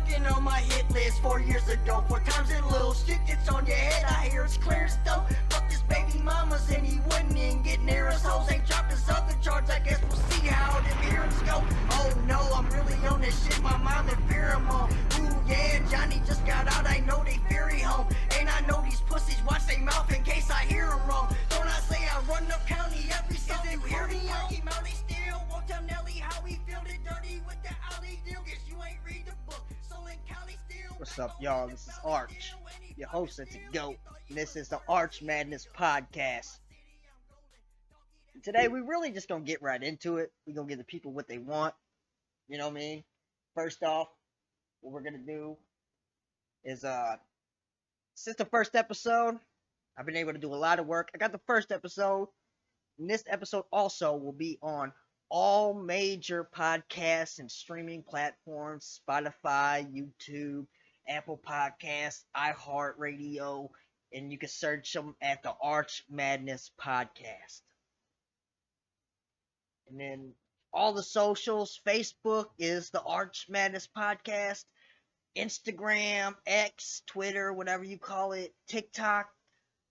fucking on my hit list 4 years ago. 4 times in little shit gets on your head. I hear it's clear as though. Fuck this baby mamas and he wouldn't even get near us. Hoes ain't dropped his other charge. I guess we'll see how them hearings go. Oh no, I'm really on this shit. My mom and fear him on. Ooh yeah, Johnny just got out. I know they fear he home. And I know these pussies watch they mouth in case I hear him wrong. Don't I say I run up county every song? You hear me? Keep out still. Won't tell Nelly how we feel it dirty with the alley deal. Guess you ain't read the book. What's up, y'all? This is Arch, your host at the GOAT, and this is the Arch Madness Podcast. Today, we really just gonna get right into it. We're gonna give the people what they want. You know what I mean? First off, what we're gonna do is, since the first episode, I've been able to do a lot of work. I got the first episode, and this episode also will be on all major podcasts and streaming platforms: Spotify, YouTube, Apple Podcasts, iHeartRadio, and you can search them at the Arch Madness Podcast. And then all the socials: Facebook is the Arch Madness Podcast, Instagram, X, Twitter, whatever you call it, TikTok,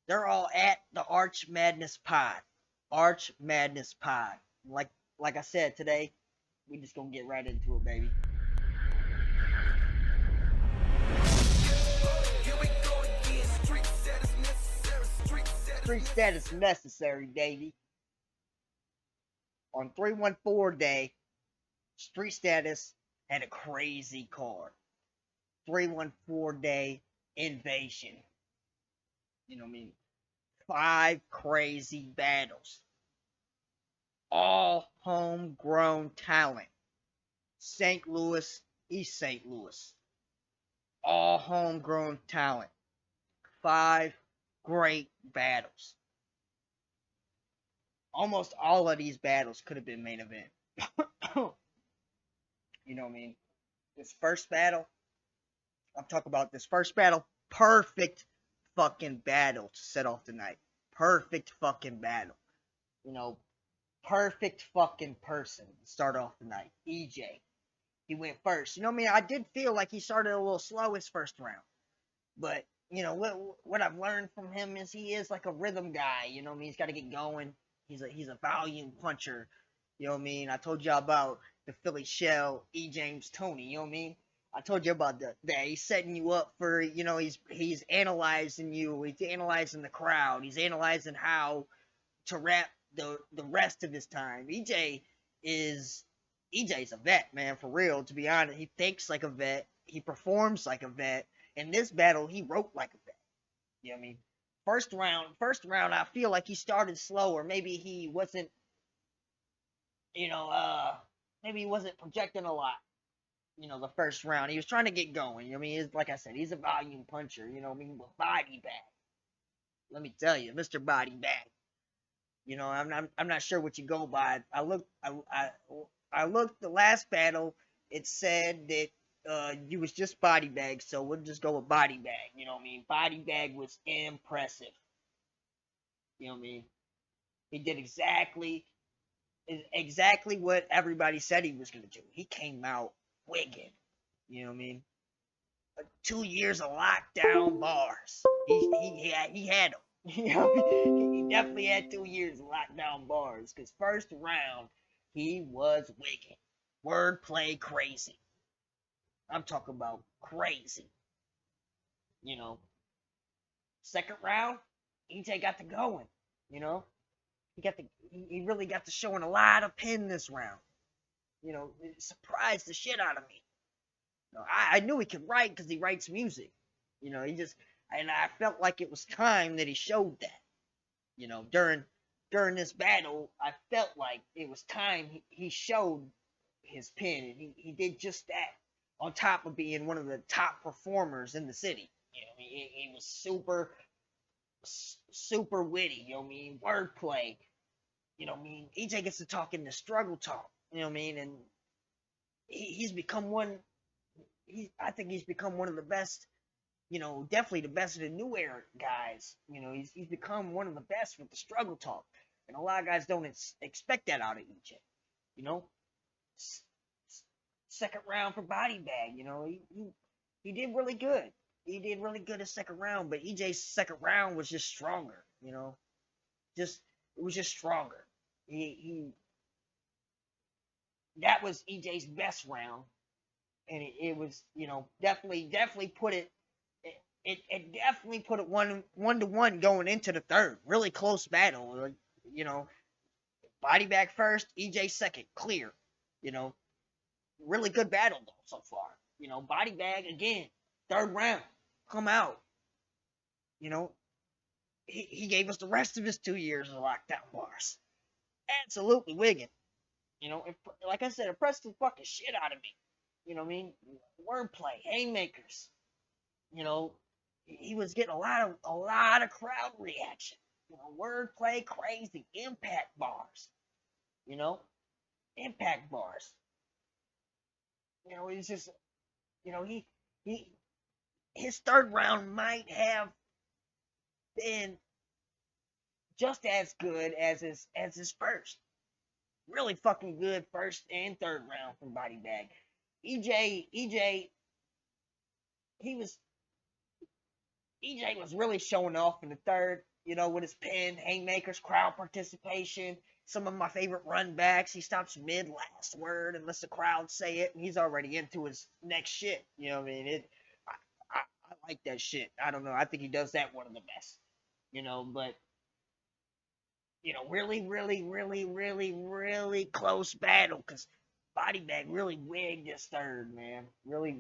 they're all at the Arch Madness Pod. Arch Madness Pod. Like I said, today, we just gonna get right into it, baby. Street status necessary, baby. On 314 day, Street Status had a crazy card. 314 day invasion. You know what I mean? 5 crazy battles. All homegrown talent. St. Louis, East St. Louis. All homegrown talent. 5 great battles. Almost all of these battles could have been main event. You know what I mean? This first battle, I'm talking about this first battle, perfect fucking battle to set off the night. Perfect fucking battle. You know, perfect fucking person to start off the night. Ejay. He went first. You know what I mean? I did feel like he started a little slow his first round. But, you know, what I've learned from him is he is like a rhythm guy. You know what I mean? He's got to get going. He's a volume puncher. You know what I mean? I told y'all about the Philly Shell, E. James Tony. You know what I mean? I told you about that. He's setting you up for, you know, he's analyzing you. He's analyzing the crowd. He's analyzing how to rap the rest of his time. EJ's a vet, man, for real. To be honest, he thinks like a vet. He performs like a vet. In this battle, he wrote like a vet. You know what I mean? First round, I feel like he started slower. Maybe he wasn't, you know, maybe he wasn't projecting a lot. You know, the first round, he was trying to get going. You know what I mean? Like I said, he's a volume puncher. You know what I mean? With Bodybag. Let me tell you, Mr. Bodybag. You know, I'm not sure what you go by. I looked the last battle. It said that you was just Bodybag, so we'll just go with Bodybag. You know what I mean? Bodybag was impressive. You know what I mean? He did exactly what everybody said he was gonna do. He came out wicked. You know what I mean? 2 years of lockdown bars. He had them. You know, he definitely had 2 years of lockdown bars. Cause first round he was wicked. Wordplay crazy. I'm talking about crazy. You know. Second round, Ejay got to going. You know, he really got to showing a lot of pin this round. You know, it surprised the shit out of me. You know, I knew he could write because he writes music. You know, and I felt like it was time that he showed that. You know, during this battle, I felt like it was time he showed his pen, and he did just that. On top of being one of the top performers in the city. You know, he was super witty. You know what I mean? Wordplay. You know what I mean? Ejay gets to talk in the struggle talk. You know what I mean? And he's become one. I think he's become one of the best. You know, definitely the best of the new era guys. You know, he's become one of the best with the struggle talk, and a lot of guys don't expect that out of Ejay. You know, second round for Bodybag. You know, he did really good. He did really good in second round, but Ejay's second round was just stronger. You know, just it was just stronger. He that was Ejay's best round, and it was, you know, definitely put it definitely put it one to one going into the third. Really close battle. You know, Bodybag first, Ejay second, clear. You know, really good battle though so far. You know, Bodybag again, third round, come out. You know, he gave us the rest of his 2 years of lockdown bars. Absolutely wigging. You know, like I said, impressed the fucking shit out of me. You know what I mean? Wordplay, haymakers. You know, he was getting a lot of crowd reaction. You know, wordplay, crazy, impact bars. You know, impact bars. You know, he's just, you know, he his third round might have been just as good as his first. Really fucking good first and third round from Bodybag. Ejay, he was Ejay was really showing off in the third, you know, with his pen, haymakers, crowd participation, some of my favorite run backs. He stops mid last word and lets the crowd say it, and he's already into his next shit. You know what I mean? I like that shit. I don't know. I think he does that one of the best. You know, but you know, really close battle because Bodybag really wigged this third, man. Really,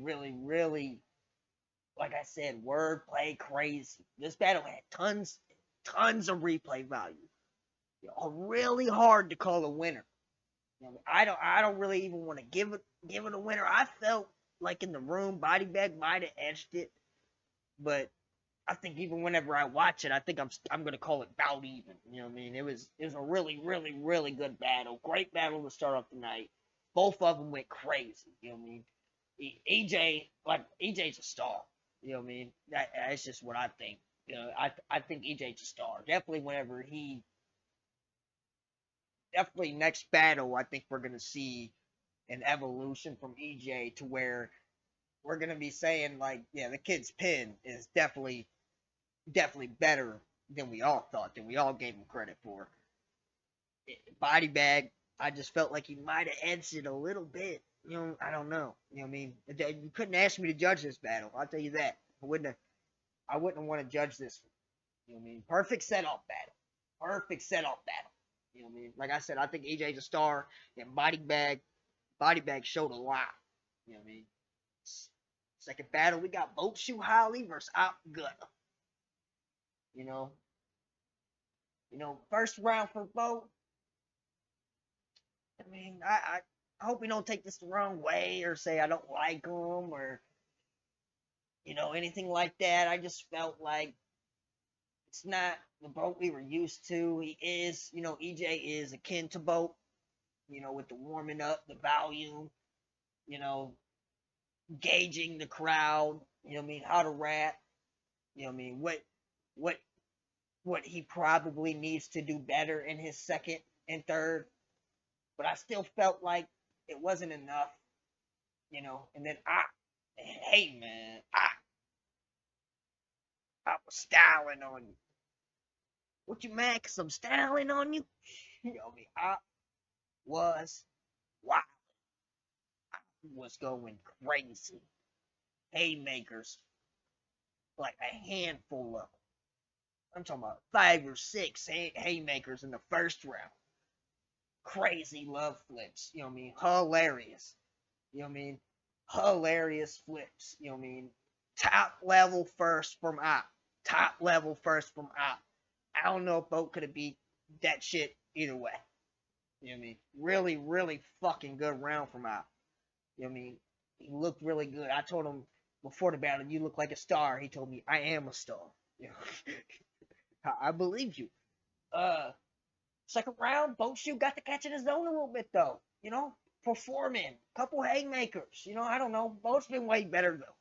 like I said, wordplay crazy. This battle had tons of replay value. You know, really hard to call a winner. You know, I don't really even want to give it a winner. I felt like in the room, Bodybag might have edged it, but I think even whenever I watch it, I think I'm gonna call it about even. You know what I mean? It was a really good battle. Great battle to start off the night. Both of them went crazy. You know what I mean? EJ's a star. You know what I mean? That's just what I think. You know, I think EJ's a star. Definitely next battle, I think we're gonna see an evolution from Ejay to where we're gonna be saying like, yeah, the kid's pin is definitely better than we all thought, than we all gave him credit for. Bodybag, I just felt like he might have edged it a little bit. You know, I don't know. You know what I mean? You couldn't ask me to judge this battle. I'll tell you that. I wouldn't want to judge this one. You know what I mean? Perfect set-off battle. Perfect set-off battle. You know what I mean? Like I said, I think Ejay's a star, and Bodybag showed a lot. You know what I mean? Second battle, we got Boatshoe Holla versus Gutta. You know, first round for Bo. I mean, I hope you don't take this the wrong way or say I don't like him or anything like that. I just felt like it's not the Boat we were used to. He is, Ejay is akin to Boat, with the warming up, the volume, you know, gauging the crowd, you know what I mean, how to rap, you know what I mean, what he probably needs to do better in his second and third. But I still felt like it wasn't enough, and then hey man, I was styling on you. What you mad cause I'm styling on you? You know me, I was wild. I was going crazy. Haymakers, like a handful of them. I'm talking about 5 or 6 haymakers in the first round. Crazy love flips, you know what I mean? Hilarious. You know what I mean? Hilarious flips, you know what I mean? Top level first from Op. Top level first from Op. I don't know if Boat could have beat that shit either way. You know what I mean? Really fucking good round from Op. You know what I mean? He looked really good. I told him before the battle, you look like a star. He told me, I am a star. You know? I believe you. Second round, Boatshoe got to catch in his zone a little bit though. Performing, couple haymakers. I don't know. Boat's been way better though.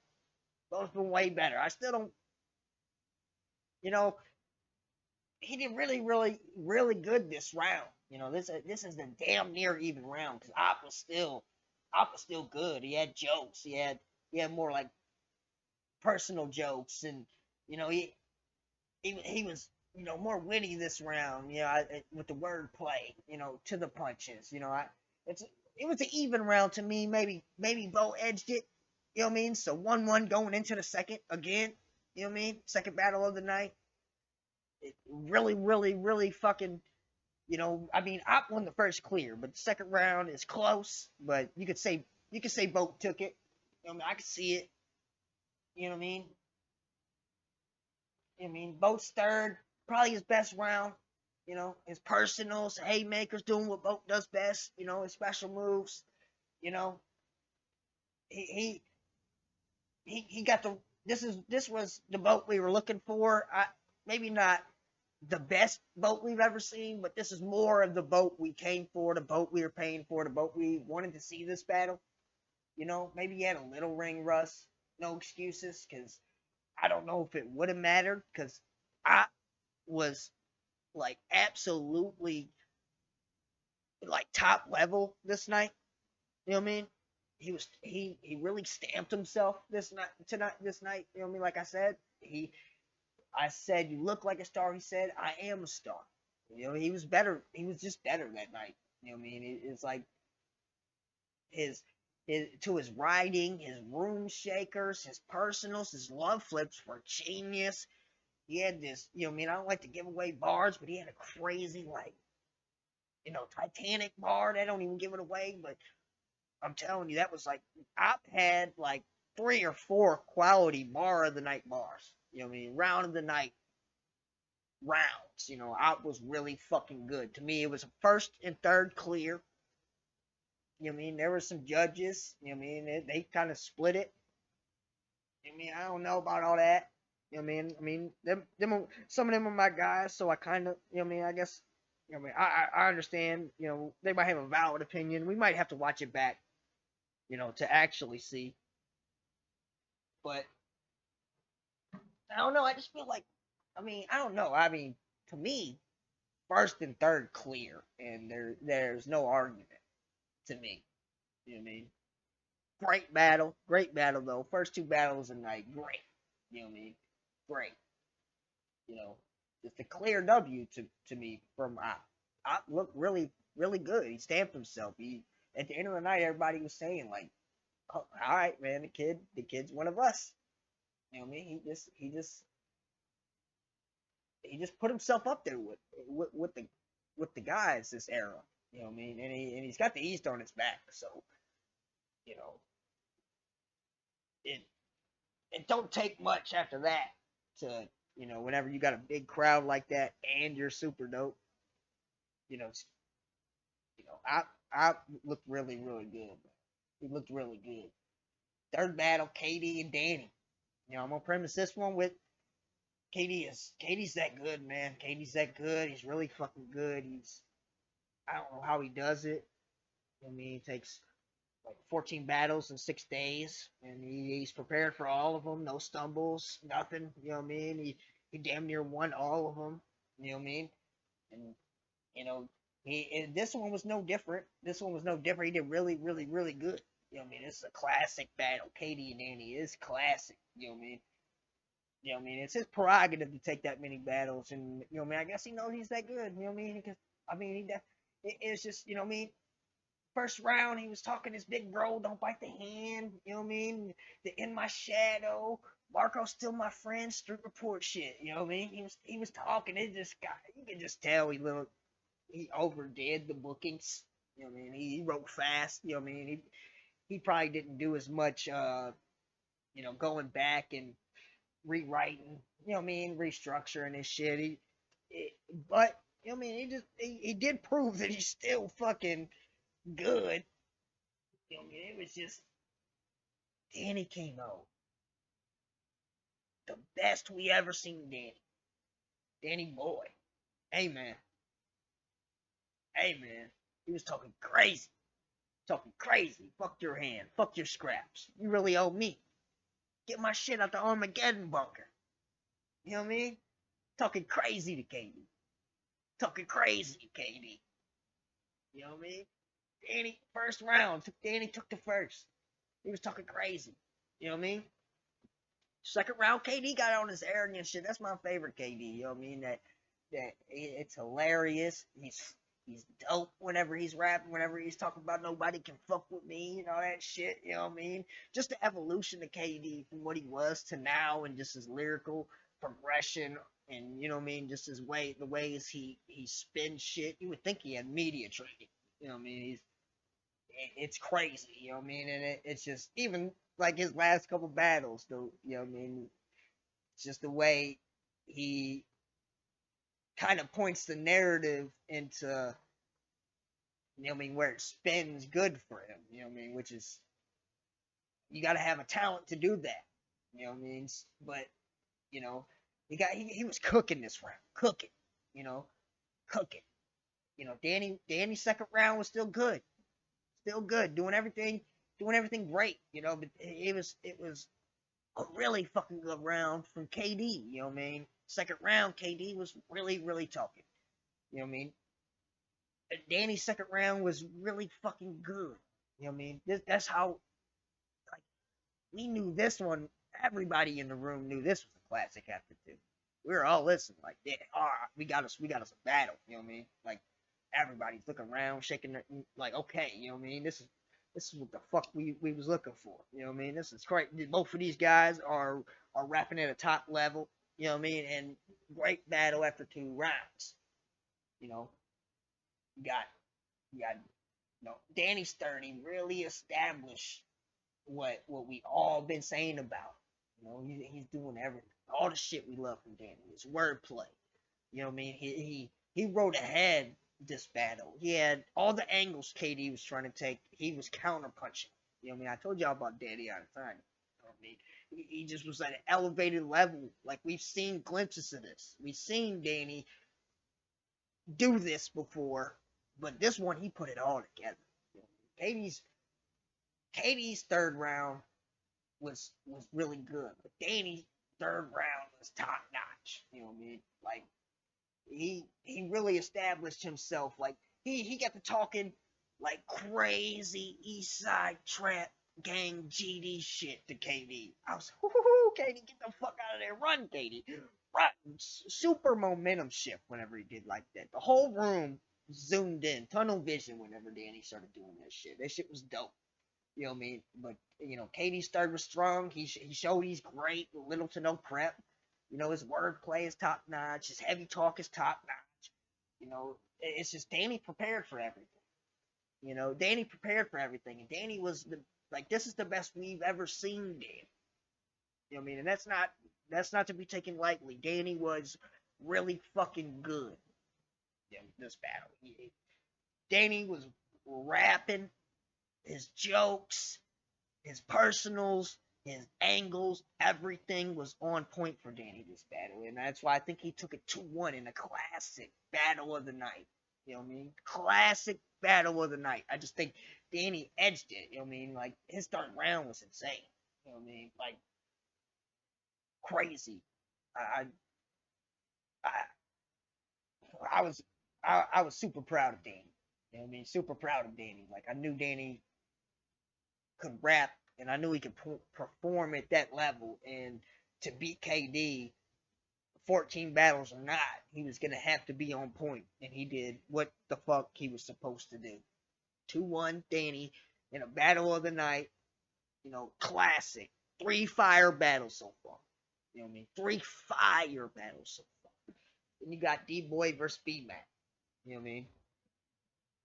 Boat's been way better. I still don't. He did really good this round. This is a damn near even round because Op was still Op was still good. He had jokes. He had more like personal jokes, and you know he was more witty this round. With the wordplay. To the punches. It's it was an even round to me. Maybe Bo edged it. You know what I mean? So 1-1 going into the second again. You know what I mean? Second battle of the night. It really, really, really fucking. I mean, Op won the first clear, but the second round is close. But you could say Boat took it. I could see it. You know what I mean? Boat's third, probably his best round. His personals, haymakers, doing what Boat does best. His special moves. You know, he he got the. This was the Boat we were looking for. Maybe not the best Boat we've ever seen, but this is more of the Boat we came for, the Boat we were paying for, the Boat we wanted to see this battle. Maybe he had a little ring rust, no excuses, because I don't know if it would have mattered, because I was like absolutely like top level this night. You know what I mean? He really stamped himself this night. You know what I mean? Like I said, you look like a star. He said, I am a star. He was better. He was just better that night. You know what I mean? It's like his his writing, his room shakers, his personals, his love flips were genius. He had this, I don't like to give away bars, but he had a crazy, like, Titanic bar. They don't even give it away, but I'm telling you, that was like, I've had like 3 or 4 quality bar of the night bars. Round of the night rounds. I was really fucking good. To me, it was a first and third clear. There were some judges. They kind of split it. I don't know about all that. Some of them are my guys, so I kind of, I guess, I understand. They might have a valid opinion. We might have to watch it back, to actually see. But I don't know. I just feel like, I don't know. To me, first and third clear, and there's no argument to me. You know what I mean? Great battle though. First 2 battles of the night, great. You know what I mean? Great. It's a clear W to me from Op looked really really good. He stamped himself. He At the end of the night, everybody was saying like, oh, all right, man, the kid's one of us. You know what I mean? He just put himself up there with the guys this era. You know what I mean? And he's got the East on his back, so you know it it don't take much after that to whenever you got a big crowd like that and you're super dope. You know, I looked really really good. He looked really good. Third battle, Katie and Danny. I'm gonna premise this one with Katie's that good, man. Katie's that good. He's really fucking good. I don't know how he does it. He takes like 14 battles in 6 days, and he's prepared for all of them. No stumbles, nothing. You know what I mean? He damn near won all of them. You know what I mean? And you know and this one was no different. He did really, really, really good. You know what I mean? This is a classic battle. Katie and Danny is classic. You know what I mean? It's his prerogative to take that many battles, and I guess he knows he's that good. You know what I mean? Because it's just First round, he was talking his big bro, don't bite the hand. You know what I mean? The in my shadow, Marco's still my friend, street report shit. You know what I mean? He was talking. It just got you can just tell he overdid the bookings. You know what I mean? He wrote fast. You know what I mean? He probably didn't do as much going back and rewriting, restructuring his shit. But he did prove that he's still fucking good. It was just Danny came out the best we ever seen DannyBoi. Hey man, he was talking crazy, Fuck your hand, fuck your scraps. You really owe me. Get my shit out the Armageddon bunker. You know what I mean? Talking crazy to Katie. You know what I mean? Danny, first round. Danny took the first. He was talking crazy. You know what I mean? Second round, KD got on his arrogant shit. That's my favorite KD. You know what I mean? That it's hilarious. He's dope whenever he's rapping, whenever he's talking about nobody can fuck with me and all that shit. You know what I mean? Just the evolution of KD from what he was to now, and just his lyrical progression, and you know what I mean, just the ways he spins shit. You would think he had media training. You know what I mean? It's crazy. You know what I mean? And it's just even like his last couple battles, though. You know what I mean? It's just the way he kind of points the narrative into, you know what I mean, where it spins good for him. You know what I mean? Which is, you got to have a talent to do that. You know what I mean? But you know, he was cooking this round, cooking. You know, cooking. You know, Danny's second round was still good, doing everything great. You know, but it was a really fucking good round from KD. You know what I mean? Second round, KD was really talking. You know what I mean? Danny's second round was really fucking good. You know what I mean? That's how, like, we knew this one. Everybody in the room knew this was a classic after two. We were all listening, like, yeah, all right, we got us a battle. You know what I mean? Like, everybody's looking around, shaking their, like, okay, you know what I mean? This is what the fuck we was looking for. You know what I mean? This is great. Both of these guys are rapping at a top level. You know what I mean? And great battle after 2 rounds. You know, you got Danny's 30 really established what we all been saying about. You know, he's doing everything, all the shit we love from Danny. His wordplay. You know what I mean? He wrote ahead this battle. He had all the angles KD was trying to take. He was counterpunching. You know what I mean? I told y'all about Danny all the time. You know what I mean? He just was at an elevated level. Like, we've seen glimpses of this. We've seen Danny do this before, but this one he put it all together. KD's third round was really good, but Danny's third round was top notch. You know what I mean? Like, he really established himself. Like, he got to talking like crazy East Side trap gang GD shit to KD. I was, KD, get the fuck out of there, run, KD, run. Super momentum shift whenever he did like that. The whole room zoomed in, tunnel vision whenever Danny started doing that shit. That shit was dope. You know what I mean? But, you know, KD's third was strong. He showed he's great, little to no prep. You know, his wordplay is top notch. His heavy talk is top notch. You know, it's just Danny prepared for everything. You know, Danny prepared for everything. And Danny was this is the best we've ever seen Danny. You know what I mean? And that's not to be taken lightly. Danny was really fucking good in this battle. Danny was rapping, his jokes, his personals, his angles, everything was on point for Danny this battle. And that's why I think he took it 2-1 in a classic battle of the night. You know what I mean? Classic battle of the night. I just think Danny edged it. You know what I mean? Like, his third round was insane. You know what I mean? Like, crazy. I I, I was I was super proud of Danny. You know what I mean? Super proud of Danny. Like, I knew Danny could rap, and I knew he could perform at that level. And to beat KD, 14 battles or not, he was gonna have to be on point, and he did what the fuck he was supposed to do. 2-1 Danny in a battle of the night. You know, classic. 3 fire battles so far. You know what I mean? 3 fire battles so far. Then you got Deeboi versus B-Mac. You know what I mean?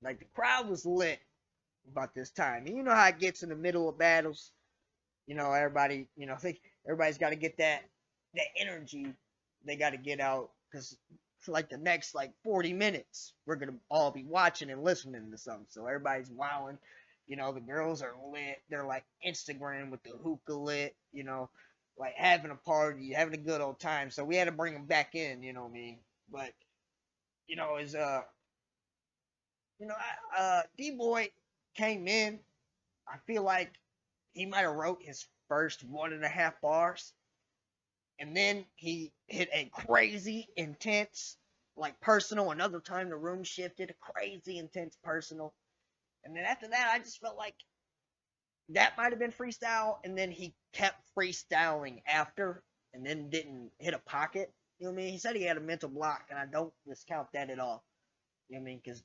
Like, the crowd was lit about this time. And you know how it gets in the middle of battles. You know, everybody, you know, I think everybody's got to get that energy. They got to get out, because for like the next 40 minutes, we're gonna all be watching and listening to something. So everybody's wowing. You know, the girls are lit. They're like Instagram with the hookah lit. You know, like having a party, having a good old time. So we had to bring them back in. You know what I mean? But you know, Deeboi came in. I feel like he might have wrote his first 1.5 bars, and then he hit a crazy intense, personal. Another time the room shifted, a crazy intense personal, And then after that, I just felt like that might have been freestyle, and then he kept freestyling after, and then didn't hit a pocket. You know what I mean? He said he had a mental block, and I don't discount that at all. You know what I mean? Because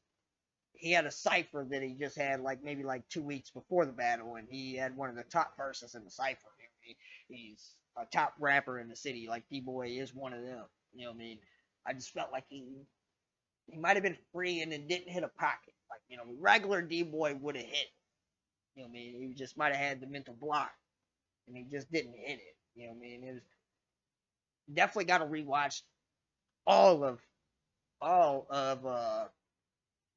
he had a cipher that he just had like maybe like 2 weeks before the battle, and he had one of the top verses in the cipher. You know, he's a top rapper in the city, like Deeboi is one of them. You know what I mean? I just felt like he might have been free and then didn't hit a pocket. Like, you know, regular Deeboi would have hit. You know what I mean? He just might have had the mental block, and he just didn't hit it. You know what I mean? It was definitely got to rewatch all of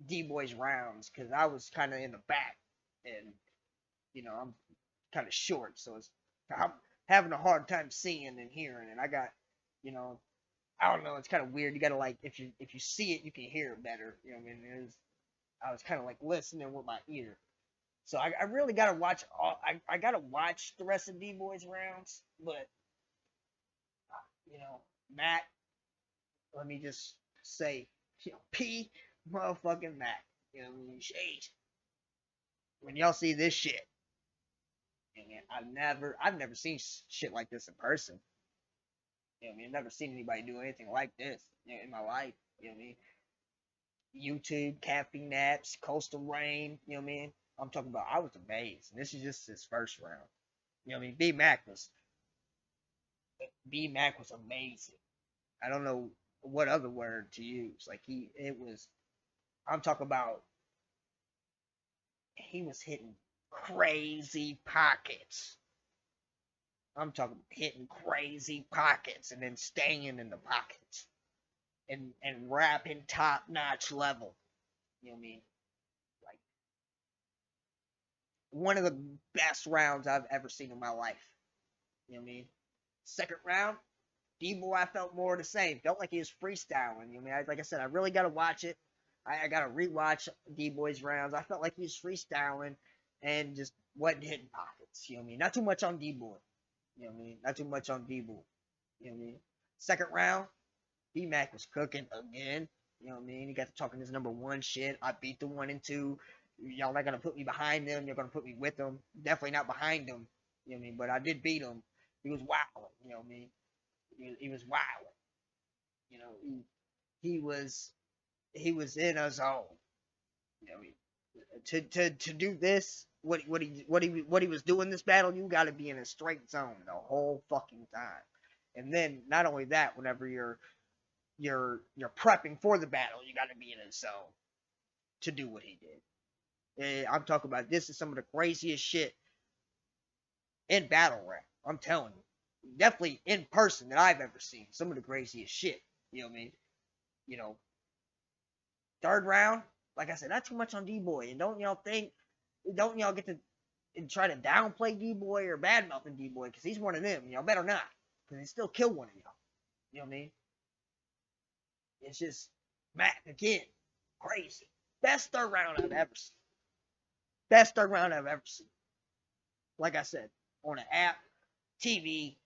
D-Boy's rounds, because I was kind of in the back, and you know I'm kind of short, so I'm having a hard time seeing and hearing, and I got, you know, I don't know, it's kind of weird. You gotta like, if you see it, you can hear it better. You know what I mean? I was kind of like listening with my ear, so I really gotta watch all. I gotta watch the rest of D-Boy's rounds, but you know, Mac, let me just say, you know, P motherfucking Mac. You know what I mean? Sheesh. When y'all see this shit, you know what I mean? I've never seen shit like this in person. You know what I mean? I've never seen anybody do anything like this, you know, in my life. You know what I mean? YouTube, caffeine naps, coastal rain. You know what I mean? I'm talking about. I was amazed, and this is just his first round. You know what I mean? B Mac was amazing. I don't know what other word to use. Like it was. I'm talking about. He was hitting crazy pockets. I'm talking hitting crazy pockets and then staying in the pockets and rapping top notch level. You know what I mean? Like one of the best rounds I've ever seen in my life. You know what I mean? Second round, Deeboi, I felt more the same. Felt like he was freestyling. You know what I mean? Like I said, I really got to watch it. I got to rewatch Deeboi's rounds. I felt like he was freestyling and just wasn't hitting pockets. You know what I mean? Not too much on Deeboi. You know what I mean? Not too much on Deeboi. You know what I mean? Second round, B-Mac was cooking again. You know what I mean? He got to talking his number one shit. I beat the 1 and 2. Y'all not gonna put me behind them. You're gonna put me with them. Definitely not behind them. You know what I mean? But I did beat him. He was wilding. You know what I mean? He was wilding. You know, he was in a zone. You know what I mean? To do this, what he was doing this battle, you got to be in a straight zone the whole fucking time. And then not only that, whenever you're prepping for the battle, you got to be in a zone to do what he did. And I'm talking about, this is some of the craziest shit in battle rap. I'm telling you, definitely in person that I've ever seen. Some of the craziest shit. You know what I mean? You know, third round, like I said, not too much on D-Boy. And don't y'all get to try to downplay D-Boy or badmouthing D-Boy, because he's one of them. Y'all better not, because he still killed one of y'all. You know what I mean? It's just Mac again, crazy. Best third round I've ever seen. Best third round I've ever seen. Like I said, on an app, TV,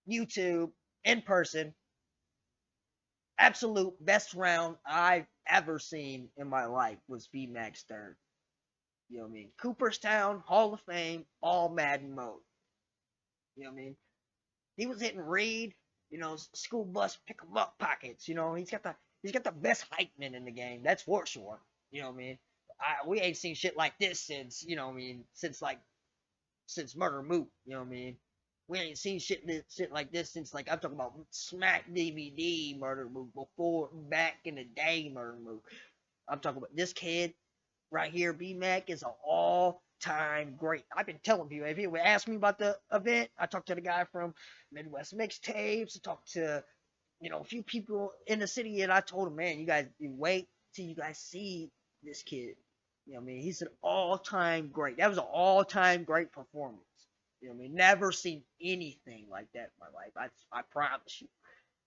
YouTube, in person. Absolute best round I've ever seen in my life was B-Mac's third. You know what I mean? Cooperstown, Hall of Fame, all Madden mode. You know what I mean? He was hitting Reed, you know, school bus pick 'em up pockets. You know, he's got the best hype man in the game. That's for sure. You know what I mean? We ain't seen shit like this since, you know what I mean, since Murder Moot. You know what I mean? We ain't seen shit like this since, like, I'm talking about Smack DVD Murder Moot, before, back in the day Murder Moot. I'm talking about this kid right here, B-Mac, is an all-time great. I've been telling people, if you would ask me about the event, I talked to the guy from Midwest Mixtapes, I talked to, you know, a few people in the city, and I told them, man, you wait till you guys see this kid. You know what I mean? He's an all-time great. That was an all-time great performance. You know what I mean? Never seen anything like that in my life. I promise you.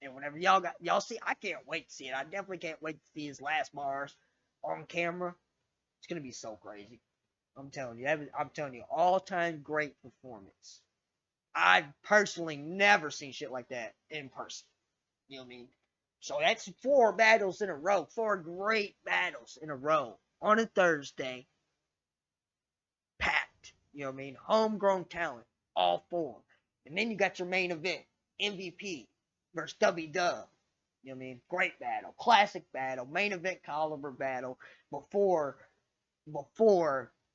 And whenever y'all see, I can't wait to see it. I definitely can't wait to see his last bars on camera. It's gonna be so crazy. I'm telling you, all-time great performance. I've personally never seen shit like that in person. You know what I mean? So that's 4 battles in a row, 4 great battles in a row. on a Thursday, packed. You know what I mean? Homegrown talent, all four. And then you got your main event, MVP versus Dubby Dub. You know what I mean? Great battle, classic battle, main event caliber battle before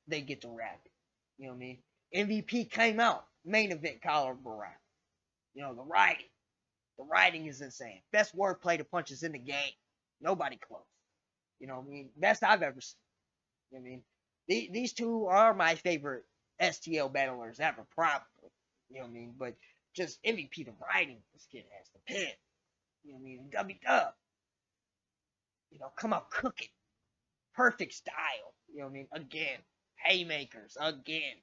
they get to rapping. You know what I mean? MVP came out, main event caliber round. You know, the writing is insane. Best wordplay to punches in the game. Nobody close. You know what I mean? Best I've ever seen. You know what I mean? These two are my favorite STL battlers ever, probably. You know what I mean? But just MVP the writing, this kid has the pen. You know what I mean? Dubby Dub. You know, come out cooking. Perfect style. You know what I mean? Again, haymakers. Again.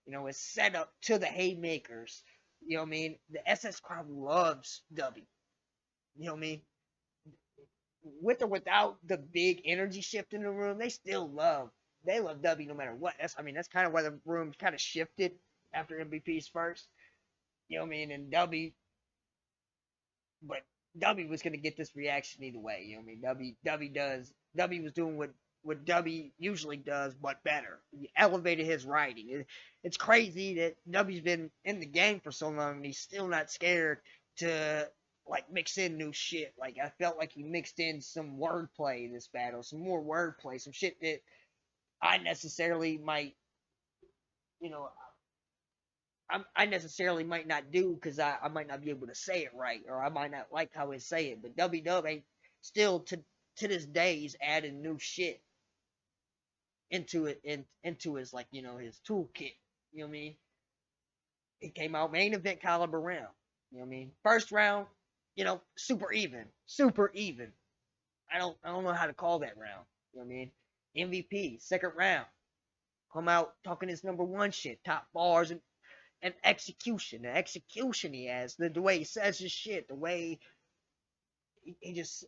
You know, it's set up to the haymakers. You know what I mean? The SS crowd loves Dubby. You know what I mean? With or without the big energy shift in the room, they love Dubby no matter what. That's kind of why the room kind of shifted after MVP's first. You know what I mean? And but Dubby was gonna get this reaction either way. You know what I mean? Dubby was doing what Dubby usually does, but better. He elevated his writing. It's crazy that Dubby's been in the game for so long and he's still not scared to like mix in new shit. Like I felt like he mixed in some wordplay in this battle, some more wordplay, some shit that I necessarily might, you know, I necessarily might not do because I might not be able to say it right or I might not like how he say it. But Dubby Dub ain't still to this day he's adding new shit into it into his like his toolkit. You know what I mean? It came out main event caliber round. You know what I mean? First round, super even, super even. I don't know how to call that round. You know what I mean? MVP second round, come out talking his number one shit, top bars and execution. The execution he has, the way he says his shit, the way he's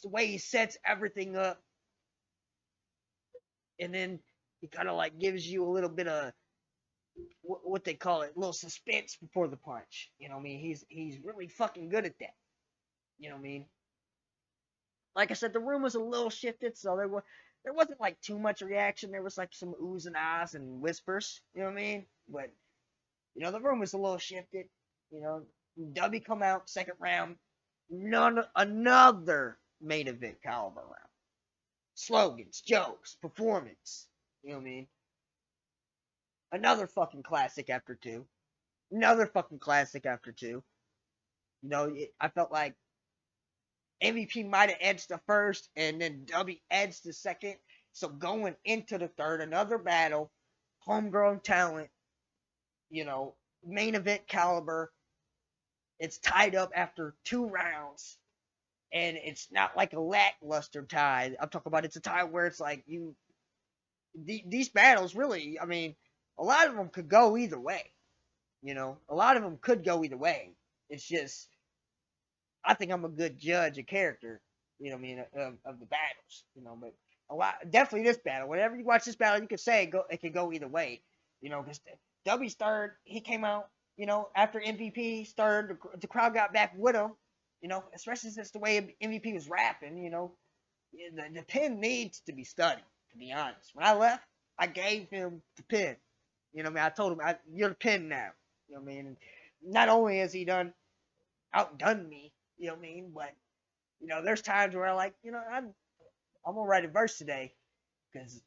the way he sets everything up, and then he kind of like gives you a little bit of what they call it, a little suspense before the punch. You know what I mean? He's really fucking good at that. You know what I mean? Like I said, the room was a little shifted, so there wasn't like too much reaction. There was like some oohs and ahs and whispers. You know what I mean? But the room was a little shifted. Dubby come out second round, another main event caliber round. Slogans, jokes, performance. You know what I mean? Another fucking classic after two. Another fucking classic after two. I felt like MVP might have edged the first, and then Dubby edged the second. So going into the third, another battle, homegrown talent, main event caliber. It's tied up after 2 rounds, and it's not like a lackluster tie. I'm talking about it's a tie where it's like these battles really. I mean, a lot of them could go either way. A lot of them could go either way. It's just I think I'm a good judge of character. You know what I mean of the battles. But a lot definitely this battle. Whenever you watch this battle, you could say it could go either way. Because Dubby's third, he came out. After MVP started, the crowd got back with him. Especially since the way MVP was rapping. The pen needs to be studied. To be honest, when I left, I gave him the pen. I mean, I told him, "You're the pen now." You know what I mean? And not only has he outdone me, you know what I mean, but there's times where I'm gonna write a verse today because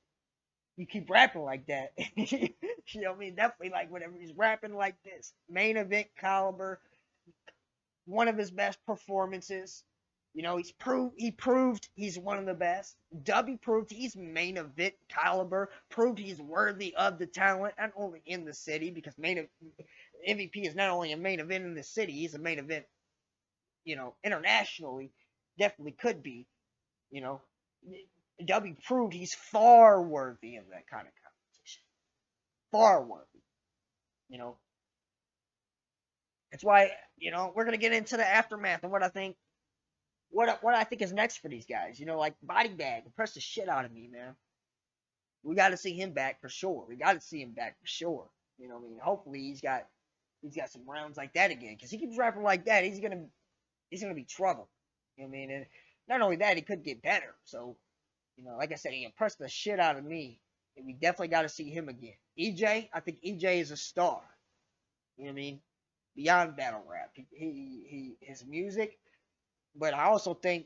you keep rapping like that. You know what I mean? Definitely like whenever he's rapping like this, main event caliber, one of his best performances. He proved he's one of the best. Dubby proved he's main event caliber, proved he's worthy of the talent, not only in the city, because MVP is not only a main event in the city, he's a main event, internationally, definitely could be. Dubby proved he's far worthy of that kind of competition. Far worthy. That's why, we're gonna get into the aftermath and what I think is next for these guys. Like Bodybag impressed the shit out of me, man. We got to see him back for sure. I mean, hopefully he's got some rounds like that again, because he keeps rapping like that, he's gonna be trouble. You know what I mean? And not only that, he could get better. So You know, like I said, he impressed the shit out of me. And we definitely got to see him again. Ejay, I think Ejay is a star. You know what I mean? Beyond battle rap. His music, but I also think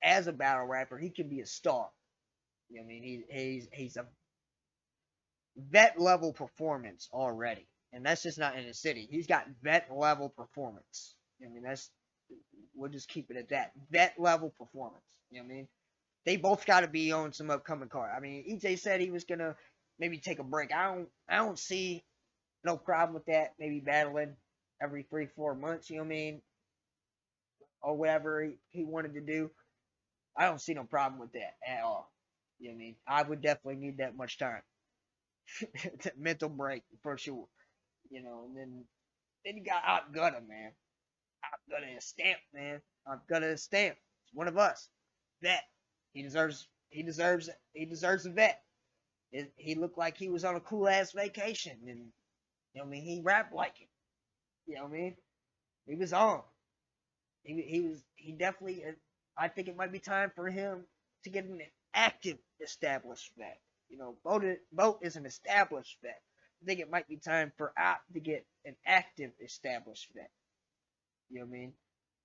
as a battle rapper, he can be a star. You know what I mean? He's a vet level performance already. And that's just not in the city. He's got vet level performance. You know what I mean? That's we'll just keep it at that. Vet level performance. You know what I mean? They both got to be on some upcoming card. I mean, EJ said he was gonna maybe take a break. I don't see no problem with that. Maybe battling every 3-4 months. You know what I mean? Or whatever he wanted to do. I don't see no problem with that at all. You know what I mean? I would definitely need that much time. Mental break for sure. You know, and then you got Gutta, man. Gutta is stamped, man. Gutta is stamped. It's one of us. Vet. He deserves a vet. He looked like he was on a cool ass vacation, and you know what I mean. He rapped like it. You know what I mean. He was on. He definitely. I think it might be time for him to get an active established vet. You know, Boat is an established vet. I think it might be time for Op to get an active established vet. You know what I mean?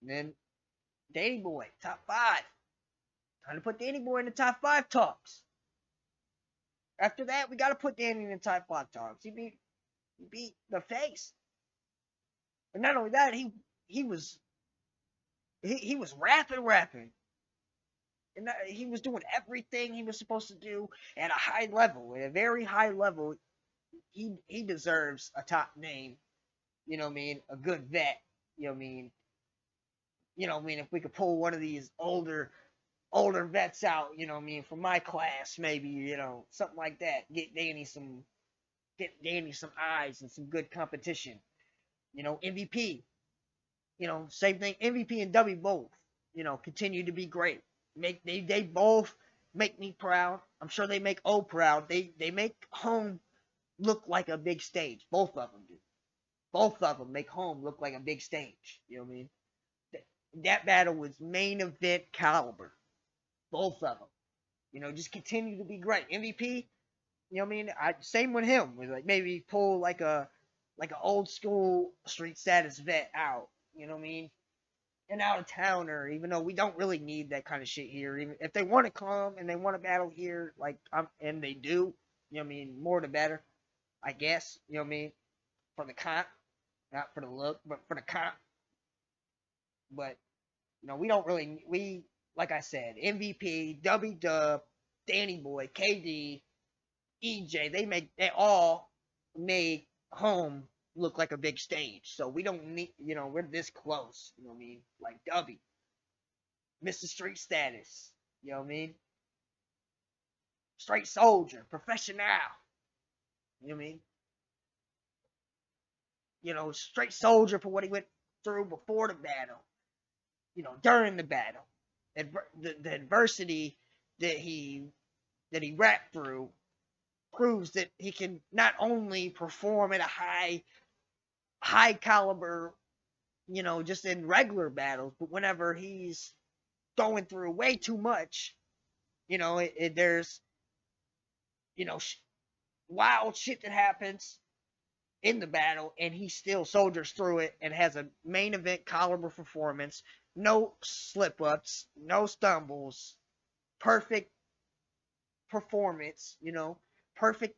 And then DannyBoi, top 5. Time to put DannyBoi in the top 5 talks. After that, we gotta put Danny in the top 5 talks. He beat the face. But not only that, he was rapping. And he was doing everything he was supposed to do at a high level, at a very high level. He deserves a top name. You know what I mean? A good vet. You know what I mean? You know what I mean? If we could pull one of these older vets out, you know what I mean, from my class, maybe, you know, something like that. Get Danny some eyes and some good competition. You know, MVP. You know, same thing. MVP and Dubby both, you know, continue to be great. They both make me proud. I'm sure they make O proud. They make home look like a big stage. Both of them do. Both of them make home look like a big stage. You know what I mean? That battle was main event caliber. Both of them. You know, just continue to be great. MVP, you know what I mean? Same with him. With like maybe pull like an old school street status vet out. You know what I mean? An out of towner, even though we don't really need that kind of shit here. Even if they want to come and they want to battle here, and they do, you know what I mean? More the better, I guess. You know what I mean? For the comp, not for the look, but for the comp. But you know, we don't really like I said, MVP, W Dub, DannyBoi, KD, Ejay, they all made home look like a big stage. So we don't need, you know, we're this close. You know what I mean? Like Dubby, Mr. Street Status. You know what I mean? Straight soldier, professional. You know what I mean? You know, straight soldier for what he went through before the battle. You know, during the battle, the adversity that he rapped through proves that he can not only perform at a high caliber, you know, just in regular battles, but whenever he's going through way too much, you know, there's, you know, wild shit that happens in the battle, and he still soldiers through it and has a main event caliber performance. No slip ups, no stumbles, perfect performance, you know, perfect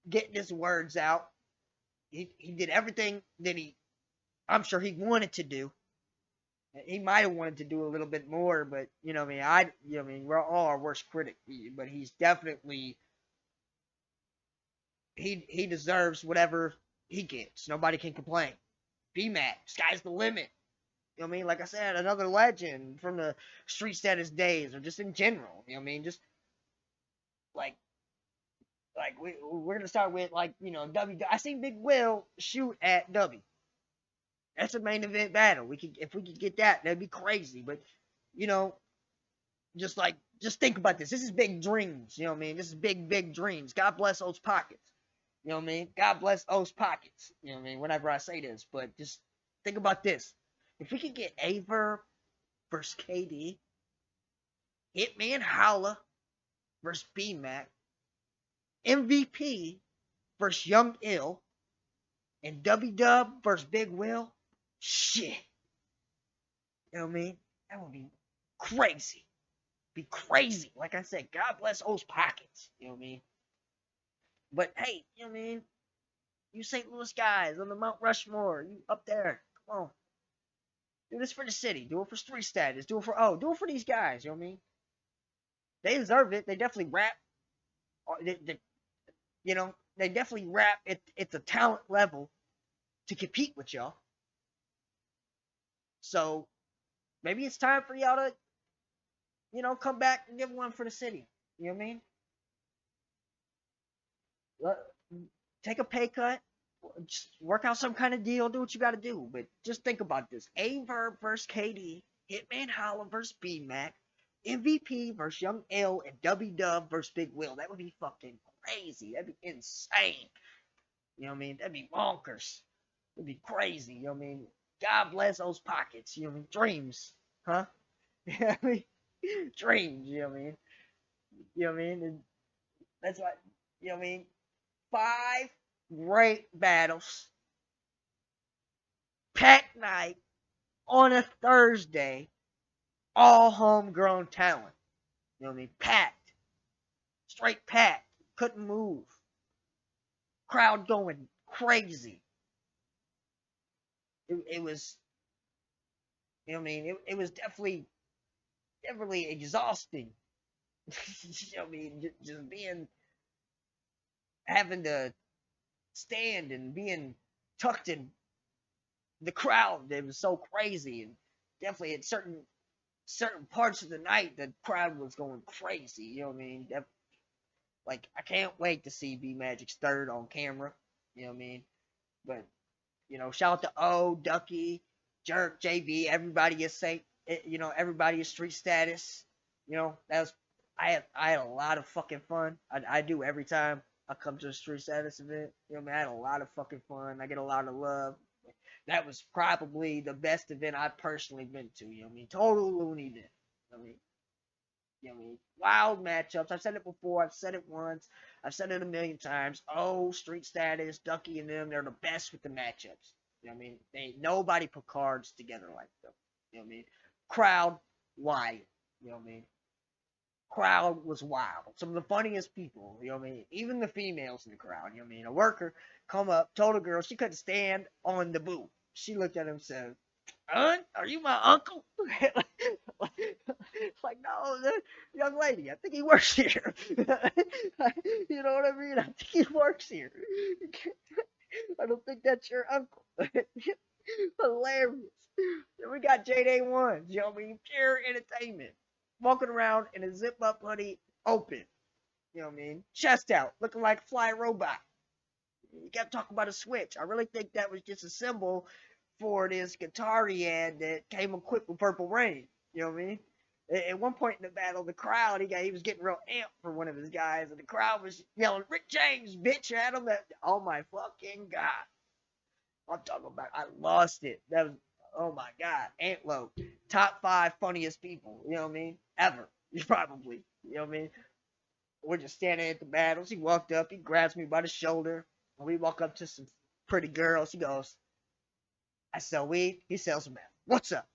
getting his words out. He did everything that I'm sure he wanted to do. He might have wanted to do a little bit more, but you know, you know, we're all our worst critic, but he's definitely he deserves whatever he gets. Nobody can complain. BMAC, sky's the limit. You know what I mean? Like I said, another legend from the street status days, or just in general. You know what I mean? Just like we're gonna start with, like, you know, W. I seen Big Will shoot at W. That's a main event battle. If we could get that, that'd be crazy. But you know, just think about this. This is big dreams. You know what I mean? This is big dreams. God bless those pockets. You know what I mean? God bless those pockets. You know what I mean? Whenever I say this, but just think about this. If we could get AyeVerb versus KD, Hitman, Holla, versus B-Mac, MVP versus Young Ill, and Dub versus Big Will. Shit. You know what I mean? That would be crazy. Be crazy. Like I said, God bless O's pockets. You know what I mean? But hey, you know what I mean? You St. Louis guys on the Mount Rushmore, you up there. Come on. Do this for the city. Do it for street status. Do it for do it for these guys. You know what I mean? They deserve it. They definitely rap. You know, they definitely rap. It's a talent level to compete with y'all. So maybe it's time for y'all to, come back and give one for the city. You know what I mean? Take a pay cut, just work out some kind of deal, do what you got to do. But just think about this: AyeVerb versus KD, Hitman Holla versus B-Mac, MVP versus Young L, and Dub versus Big Will. That would be fucking crazy. That'd be insane. You know what I mean? That'd be bonkers. It'd be crazy. You know what I mean? God bless those pockets. You know what I mean? Dreams, huh? You know what I mean? Dreams. You know what I mean? You know what I mean? And that's why. You know what I mean? 5 great battles, packed night on a Thursday, all homegrown talent. You know what I mean? Packed, straight packed, couldn't move, crowd going crazy. It was, you know what I mean? It was definitely exhausting. You know what I mean? Just having to stand and being tucked in the crowd. It was so crazy, and definitely at certain parts of the night, the crowd was going crazy. You know what I mean? Like, I can't wait to see B Magic's third on camera. You know what I mean? But shout out to O, Ducky, Jerk, JB, everybody is safe. Everybody is street status. That was I had a lot of fucking fun. I do every time I come to a street status event. You know what I mean? I had a lot of fucking fun. I get a lot of love. That was probably the best event I've personally been to. You know what I mean? Total loony bin. You know what I mean? You know what I mean? Wild matchups. I've said it before. I've said it once. I've said it a million times. Oh, street status, Ducky and them, they're the best with the matchups. You know what I mean? Nobody put cards together like them. You know what I mean? Crowd wild. You know what I mean? Crowd was wild. Some of the funniest people, you know what I mean? Even the females in the crowd, you know what I mean? A worker come up, told a girl she couldn't stand on the booth. She looked at him and said, "Son, are you my uncle?" Like, no, the young lady, I think he works here. You know what I mean? I think he works here. I don't think that's your uncle. Hilarious. Then we got JD1, you know what I mean? Pure entertainment. Walking around in a zip up hoodie, open. You know what I mean? Chest out, looking like a fly robot. You kept talking about a switch. I really think that was just a symbol for this guitar he had that came equipped with Purple Rain. You know what I mean? At one point in the battle, the crowd, he was getting real amped for one of his guys, and the crowd was yelling, "Rick James, bitch," at him. Oh my fucking God. I'm talking about, I lost it. That was, oh my God. Antlo, top 5 funniest people, you know what I mean? Ever. Probably. You know what I mean? We're just standing at the battles. He walked up, he grabs me by the shoulder. And we walk up to some pretty girls. He goes, "I sell weed, he sells meth. What's up?"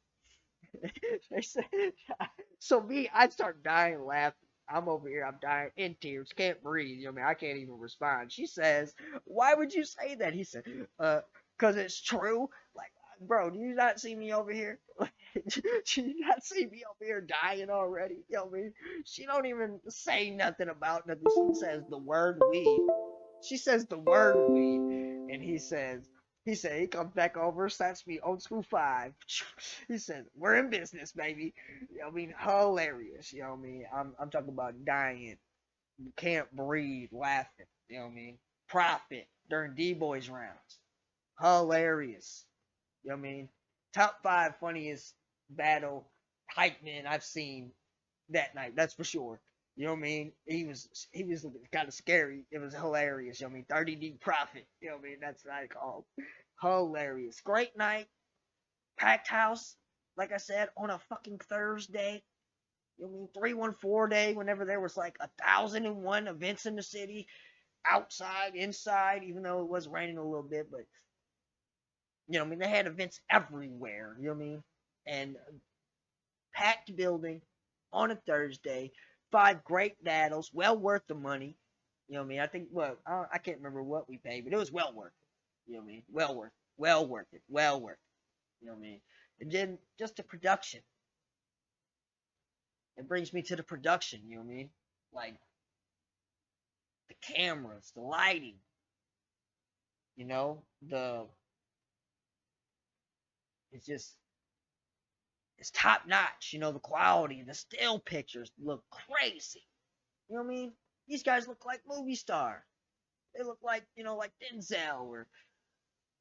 So I start dying laughing. I'm over here, I'm dying in tears, can't breathe. You know what I mean? I can't even respond. She says, "Why would you say that?" He said, "Cause it's true." Like, bro, do you not see me over here? Do you not see me over here dying already? You know what I mean? She don't even say nothing about nothing. She says the word weed. She says the word weed, and he said he comes back over, slaps me old school 5. He says, "We're in business, baby." You know what I mean? Hilarious. You know what I mean? I'm talking about dying. You can't breathe, laughing. You know what I mean? Profit during Deeboi's rounds. Hilarious. You know what I mean? Top 5 funniest battle hype men I've seen that night. That's for sure. You know what I mean? He was kind of scary. It was hilarious. You know what I mean? 30 deep profit. You know what I mean? That's what I call hilarious. Great night. Packed house. Like I said, on a fucking Thursday. You know what I mean? 314 day, whenever there was like 1,001 events in the city, outside, inside, even though it was raining a little bit, but you know what I mean? They had events everywhere, you know what I mean? And packed building on a Thursday, 5 great battles, well worth the money. You know what I mean? I think, well, I can't remember what we paid, but it was well worth it. You know what I mean? Well worth it. Well worth it. Well worth it. You know what I mean? And then just the production. It brings me to the production, you know what I mean? Like the cameras, the lighting, you know, it's just it's top notch, you know, the quality, the still pictures look crazy. You know what I mean? These guys look like movie stars. They look like, you know, like Denzel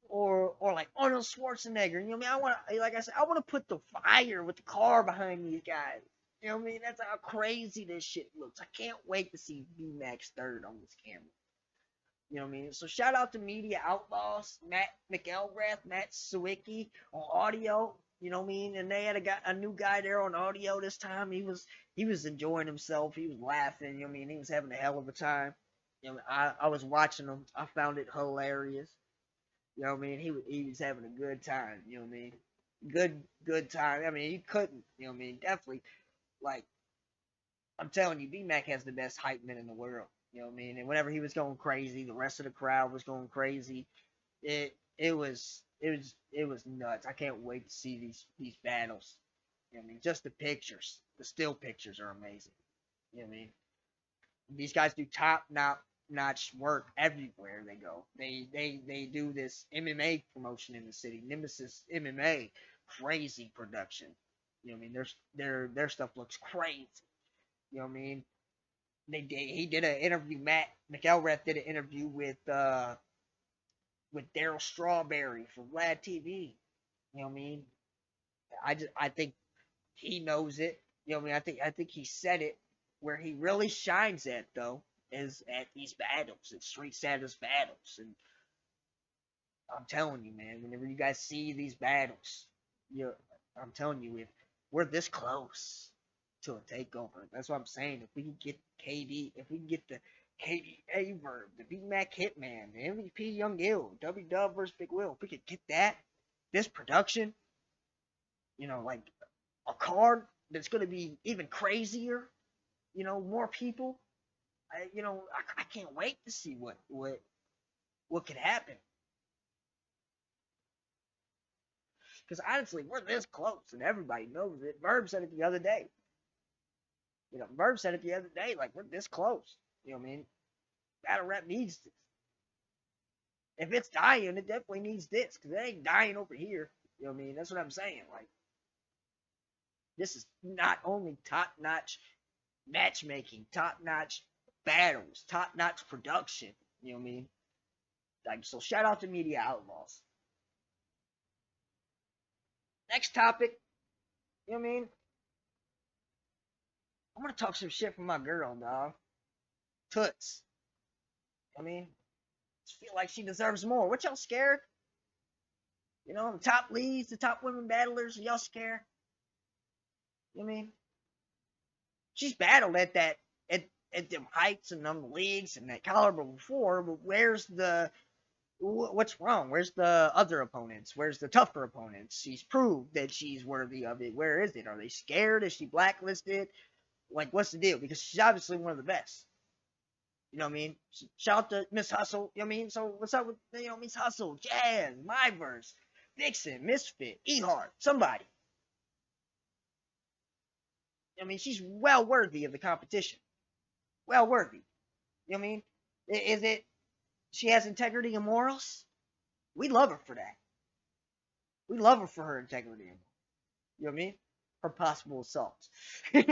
or like Arnold Schwarzenegger. You know what I mean? I want to, like I said, I want to put the fire with the car behind these guys. You know what I mean? That's how crazy this shit looks. I can't wait to see B-Max third on this camera. You know what I mean? So shout out to Media Outlaws, Matt McElrath, Matt Sawicki on audio. You know what I mean? And they had a new guy there on audio this time. He was enjoying himself. He was laughing. You know what I mean? He was having a hell of a time. You know, I was watching him. I found it hilarious. You know what I mean? He was having a good time. You know what I mean? Good time. I mean, he couldn't. You know what I mean? Definitely. Like I'm telling you, B-Mac has the best hype man in the world. You know what I mean? And whenever he was going crazy, the rest of the crowd was going crazy. It was nuts. I can't wait to see these battles. You know what I mean? Just the pictures, the still pictures are amazing. You know what I mean? These guys do top notch work everywhere they go. They do this MMA promotion in the city, Nemesis MMA, crazy production. You know what I mean? Their stuff looks crazy. You know what I mean? He did an interview. Matt McElrath did an interview with Daryl Strawberry from Vlad TV. You know what I mean? I think he knows it. You know what I mean? I think he said it. Where he really shines at though is at these battles, at street status battles. And I'm telling you, man, whenever you guys see these battles, you I'm telling you, if we're this close to a takeover, that's what I'm saying. If we can get KD, if we can get the KD AyeVerb, the B-Mac Hitman, the MVP Young Ill, W Dub versus Big Will, if we could get that, this production, you know, like a card that's going to be even crazier, you know, more people. I can't wait to see what could happen. Because honestly, we're this close, and everybody knows it. Verb said it the other day. You know, Verb said it the other day. Like we're this close. You know what I mean? Battle rap needs this. If it's dying, it definitely needs this because it ain't dying over here. You know what I mean? That's what I'm saying. Like this is not only top notch matchmaking, top notch battles, top notch production. You know what I mean? Like so, shout out to Media Outlaws. Next topic. You know what I mean? I'm gonna talk some shit for my girl, dog. Tootz. I mean, I feel like she deserves more. What y'all scared? You know, the top leads, the top women battlers, y'all scared? You know what I mean? She's battled at that at them heights and them leagues and that caliber before, but what's wrong? Where's the other opponents? Where's the tougher opponents? She's proved that she's worthy of it. Where is it? Are they scared? Is she blacklisted? Like, what's the deal? Because she's obviously one of the best. You know what I mean? Shout out to Miss Hustle. You know what I mean? So what's up with Miss Hustle, Jazz, Myverse, Vixen, Misfit, Ehart, somebody. I mean, she's well worthy of the competition. Well worthy. You know what I mean? Is it she has integrity and morals? We love her for that. We love her for her integrity and morals. You know what I mean? Her possible assaults. We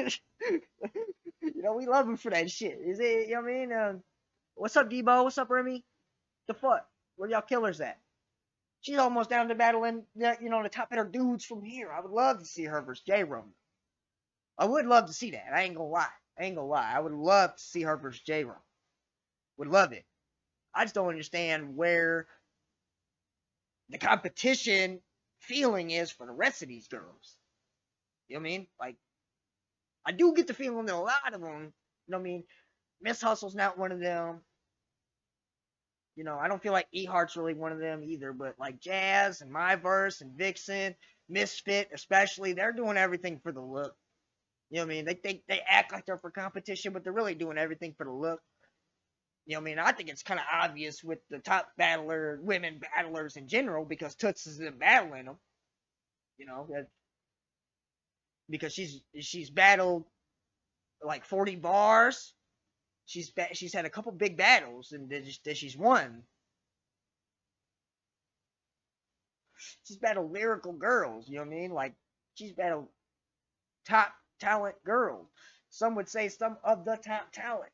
love her for that shit. Is it? You know what I mean? What's up, Deeboi? What's up, Remy? The fuck? Where y'all killers at? She's almost down to battling, the top hitter dudes from here. I would love to see her versus J-Rum. I would love to see that. I ain't gonna lie. I would love to see her versus J-Rum. Would love it. I just don't understand where the competition feeling is for the rest of these girls. You know what I mean? Like, I do get the feeling that a lot of them, you know what I mean, Miss Hustle's not one of them. You know, I don't feel like E-Heart's really one of them either, but like Jazz and MyVerse and Vixen, Misfit especially, they're doing everything for the look. You know what I mean? They think they act like they're for competition, but they're really doing everything for the look. You know what I mean? I think it's kind of obvious with the top battler, women battlers in general, because Tootz is battling them. You know, because she's battled like 40 bars. She's had a couple big battles and that she's won. She's battled lyrical girls. You know what I mean? Like she's battled top talent girls. Some would say some of the top talent.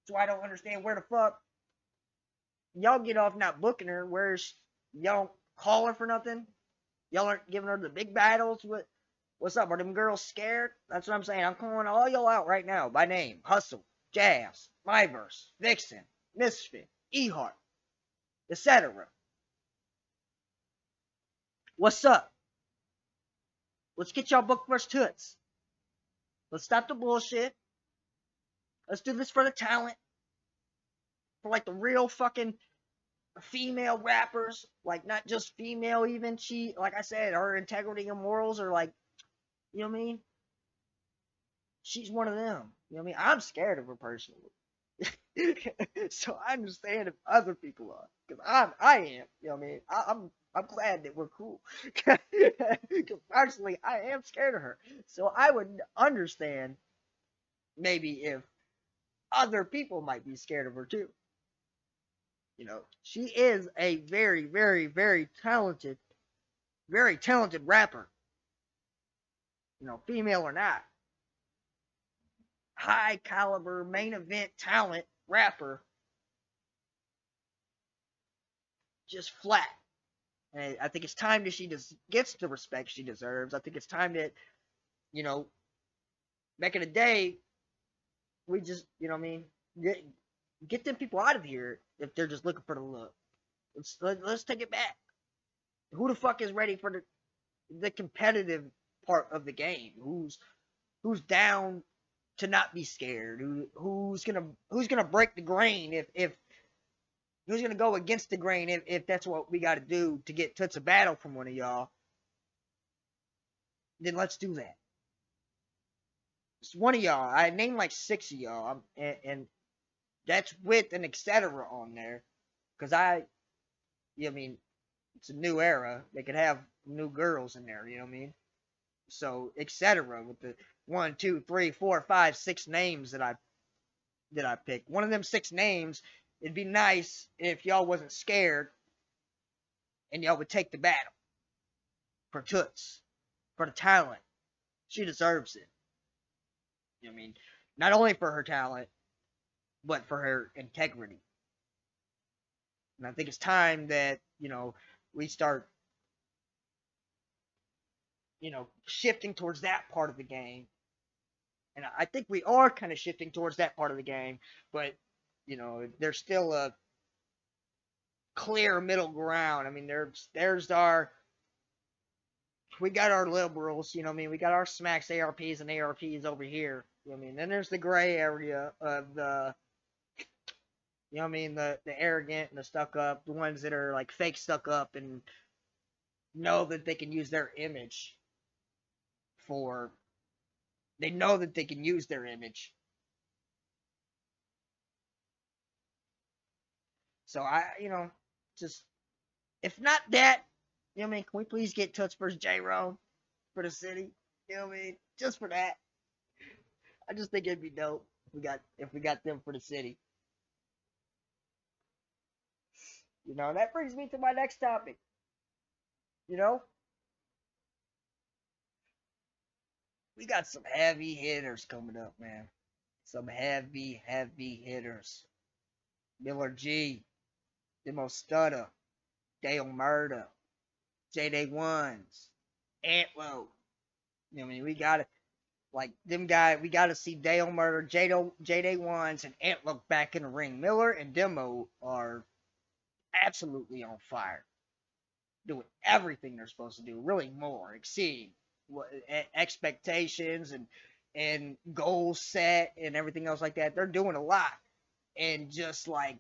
So I don't understand where the fuck y'all get off not booking her. Where's y'all don't call her for nothing? Y'all aren't giving her the big battles. What's up? Are them girls scared? That's what I'm saying. I'm calling all y'all out right now by name. Hustle, Jazz, MyVerse, Vixen, Misfit, E-Heart, etc. What's up? Let's get y'all booked first Tootz. Let's stop the bullshit. Let's do this for the talent. For like the real fucking female rappers. Like not just female even. She, like I said, her integrity and morals are like, you know what I mean? She's one of them. You know what I mean? I'm scared of her personally. So I understand if other people are. Because I am. You know what I mean? I'm glad that we're cool. Because personally, I am scared of her. So I would understand maybe if other people might be scared of her too. You know, she is a very, very, very talented rapper. You know, female or not. High caliber, main event talent rapper. Just flat. And I think it's time that she just gets the respect she deserves. I think it's time that, you know, back in the day, we just, you know what I mean, get them people out of here if they're just looking for the look. Let's take it back. Who the fuck is ready for the competitive part of the game? Who's down to not be scared? Who's gonna break the grain if who's gonna go against the grain if that's what we got to do to get Tootz a battle from one of y'all? Then let's do that. It's one of y'all. I named like 6 of y'all, and that's with an etc. on there, because you know what I mean, it's a new era. They could have new girls in there. You know what I mean? So etc. with the 1, 2, 3, 4, 5, 6 names that I picked. One of them 6 names. It'd be nice if y'all wasn't scared and y'all would take the battle for Tootz, for the talent. She deserves it. You know what I mean? Not only for her talent, but for her integrity. And I think it's time that, you know, we start, you know, shifting towards that part of the game. And I think we are kind of shifting towards that part of the game, but, you know, there's still a clear middle ground. I mean, there's we got our liberals, you know what I mean? We got our smacks, ARPs, and ARPs over here. You know what I mean? Then there's the gray area of the, you know what I mean, the arrogant and the stuck up, the ones that are like fake stuck up and know that they can use their image for, they know that they can use their image. So you know, just, if not that, you know what I mean, can we please get Tootz versus J-Ro for the city? You know what I mean? Just for that. I just think it'd be dope if we got them for the city. You know, that brings me to my next topic. You know, we got some heavy hitters coming up, man. Some heavy, heavy hitters. Miller G, Demo Stunner, Dayo Murda, J-Day Ones, Antlo. You know what I mean? We gotta, like, them guys, we gotta see Dayo Murda, J-Day Ones, and Antlo back in the ring. Miller and Demo are absolutely on fire. Doing everything they're supposed to do. Really more, exceeding. expectations and goals set and everything else like that. They're doing a lot, and just like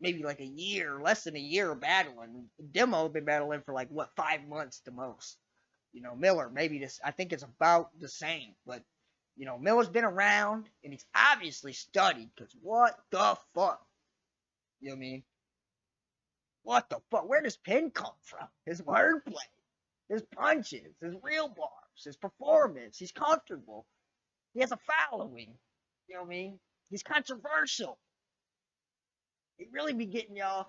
maybe like a year, less than a year of battling. Demo been battling for like what 5 months the most. You know, Miller maybe this. I think it's about the same, but you know, Miller's been around and he's obviously studied. Cause what the fuck? You know what I mean? What the fuck? Where does Pin come from? His wordplay, his punches, his real bars, his performance. He's comfortable. He has a following. You know what I mean? He's controversial. He really be getting y'all.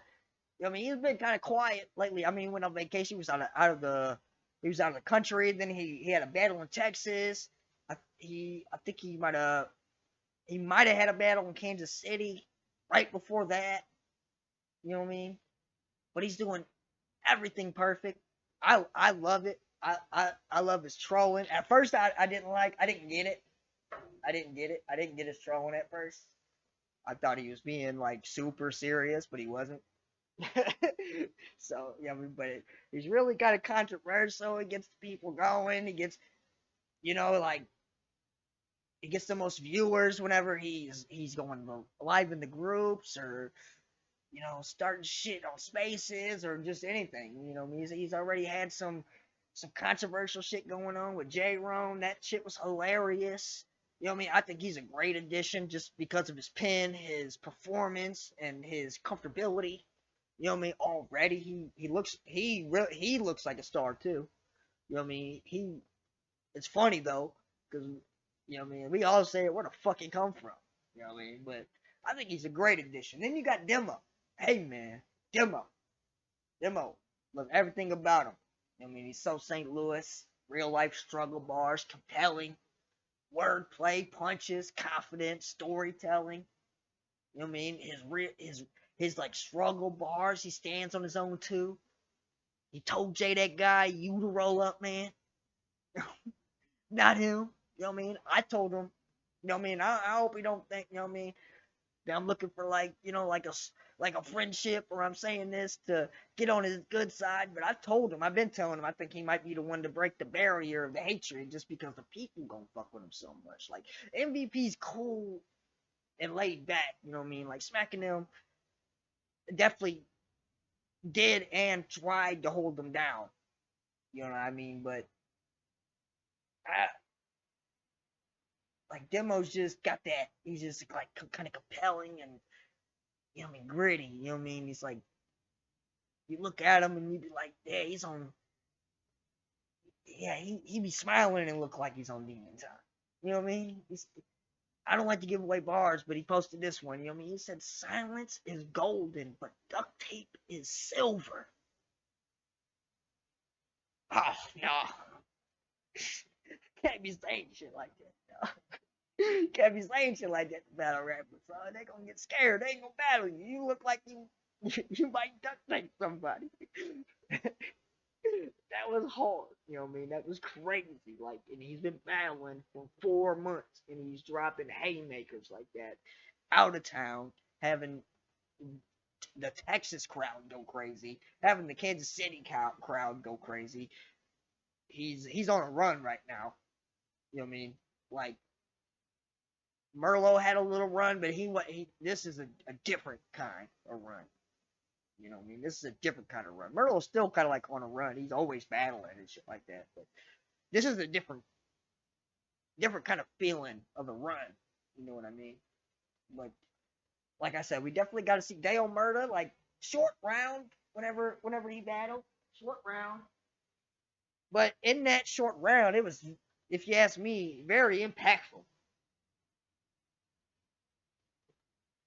You know what I mean? He's been kind of quiet lately. I mean, he went on vacation. He was out of the he was out of the country. Then he had a battle in Texas. I think he might have had a battle in Kansas City right before that. You know what I mean? But he's doing everything perfect. I love it. I love his trolling. At first I didn't get it. I didn't get it. I didn't get his trolling at first. I thought he was being like super serious, but he wasn't. So yeah, but he's really kind of controversial. He gets people going. He gets, you know, like he gets the most viewers whenever he's going live in the groups, or you know, starting shit on spaces or just anything. You know, he's already had some controversial shit going on with J Rome. That shit was hilarious. You know what I mean? I think he's a great addition just because of his pen, his performance, and his comfortability. You know what I mean? Already he looks like a star too. You know what I mean? It's funny though, because you know what I mean, we all say where the fuck he come from. You know what I mean? But I think he's a great addition. Then you got Demo. Hey man, Demo. Love everything about him. You know what I mean? He's so St. Louis, real life struggle bars, compelling, wordplay, punches, confidence, storytelling. You know what I mean? His like struggle bars, he stands on his own too. He told Jay that guy, you to roll up, man. Not him. You know what I mean? I told him, you know what I mean? I hope he don't think, you know what I mean, that I'm looking for like, you know, like a friendship, or I'm saying this to get on his good side. But I told him, I've been telling him, I think he might be the one to break the barrier of the hatred just because the people gonna fuck with him so much. Like MVP's cool and laid back, you know what I mean? Like smacking them definitely did and tried to hold them down. You know what I mean? But I, like Demo's just got that. He's just like kind of compelling and you know what I mean, gritty. You know what I mean? He's like you look at him and you be like, yeah, he's on. Yeah, he be smiling and look like he's on demon time. You know what I mean? I don't like to give away bars, but he posted this one. You know what I mean? He said, "Silence is golden, but duct tape is silver." Oh no, can't be saying shit like that. No. Can't be saying shit like that to battle rappers. So they gonna get scared. They ain't gonna battle you. You look like you might duct tape somebody. That was hard. You know what I mean? That was crazy. Like, and he's been battling for 4 months, and he's dropping haymakers like that out of town, having the Texas crowd go crazy, having the Kansas City crowd go crazy. He's on a run right now. You know what I mean? Like Merlot had a little run, but this is a different kind of run. You know what I mean? This is a different kind of run. Merlot's still kind of like on a run. He's always battling and shit like that. But this is a different kind of feeling of a run. You know what I mean? But like I said, we definitely got to see Dayo Murda like short round whenever he battled, short round. But in that short round, it was, if you ask me, very impactful.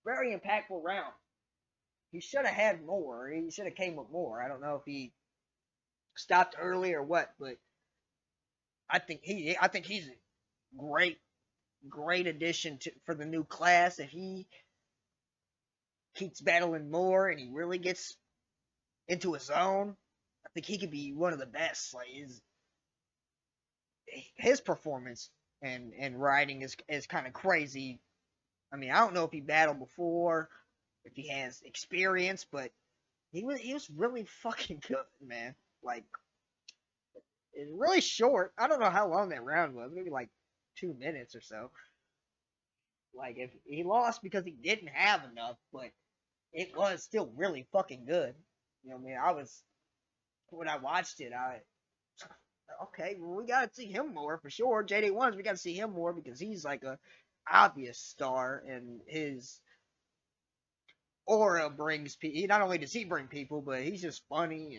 Very impactful round. He should have had more. He should have came with more. I don't know if he stopped early or what, but I think he's a great addition for the new class. If he keeps battling more and he really gets into his zone, I think he could be one of the best. Like his performance and writing is kind of crazy. I mean, I don't know if he battled before, if he has experience, but he was really fucking good, man. Like It's really short. I don't know how long that round was. Maybe like 2 minutes or so. Like if he lost because he didn't have enough, but it was still really fucking good. You know what I mean? I was when I watched it, I okay, well, we gotta see him more for sure. JD1s, we gotta see him more because he's like a obvious star, and his aura brings people. Not only does he bring people, but he's just funny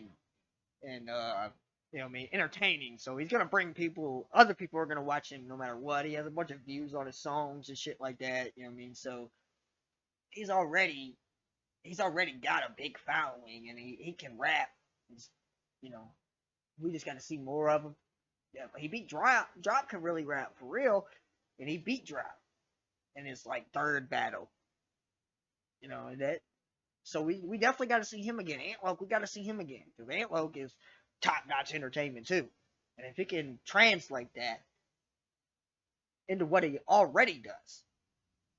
and you know what I mean, entertaining. So he's gonna bring people. Other people are gonna watch him no matter what. He has a bunch of views on his songs and shit like that. You know what I mean? So he's already got a big following, and he can rap. He's, you know, we just got to see more of him. Yeah, he beat Drop. Drop can really rap for real, and he beat Drop in his like third battle. You know that. So we definitely got to see him again. Antloke, we got to see him again because Antloke is top notch entertainment too, and if he can translate that into what he already does,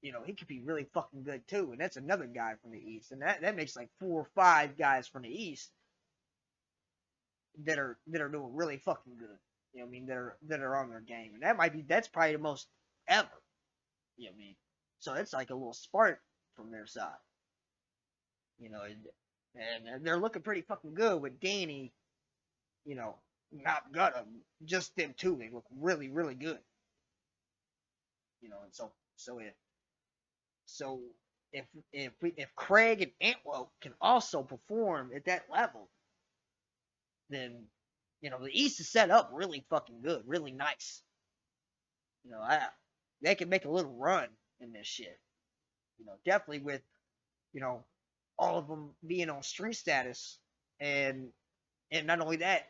you know, he could be really fucking good too. And that's another guy from the East, and that makes like 4 or 5 guys from the East that are doing really fucking good. You know what I mean? That are on their game, and that's probably the most ever. You know what I mean? So it's like a little spark from their side. You know, and they're looking pretty fucking good with Danny. You know, not Gutta, just them two. They look really really good. You know, and so if Craig and Antlope can also perform at that level, then you know the East is set up really fucking good, really nice. You know, they can make a little run in this shit. You know, definitely with you know all of them being on street status, and not only that,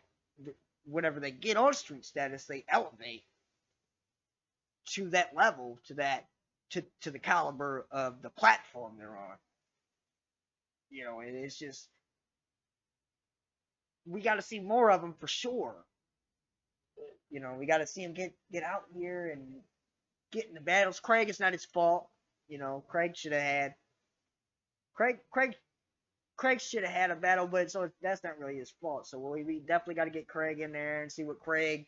whenever they get on street status, they elevate to that level, to the caliber of the platform they're on. You know, and it's just we got to see more of them for sure. You know, we got to see him get out here and get in the battles. Craig, it's not his fault. You know, Craig should have had Craig should have had a battle, but so that's not really his fault. So we definitely got to get Craig in there and see what Craig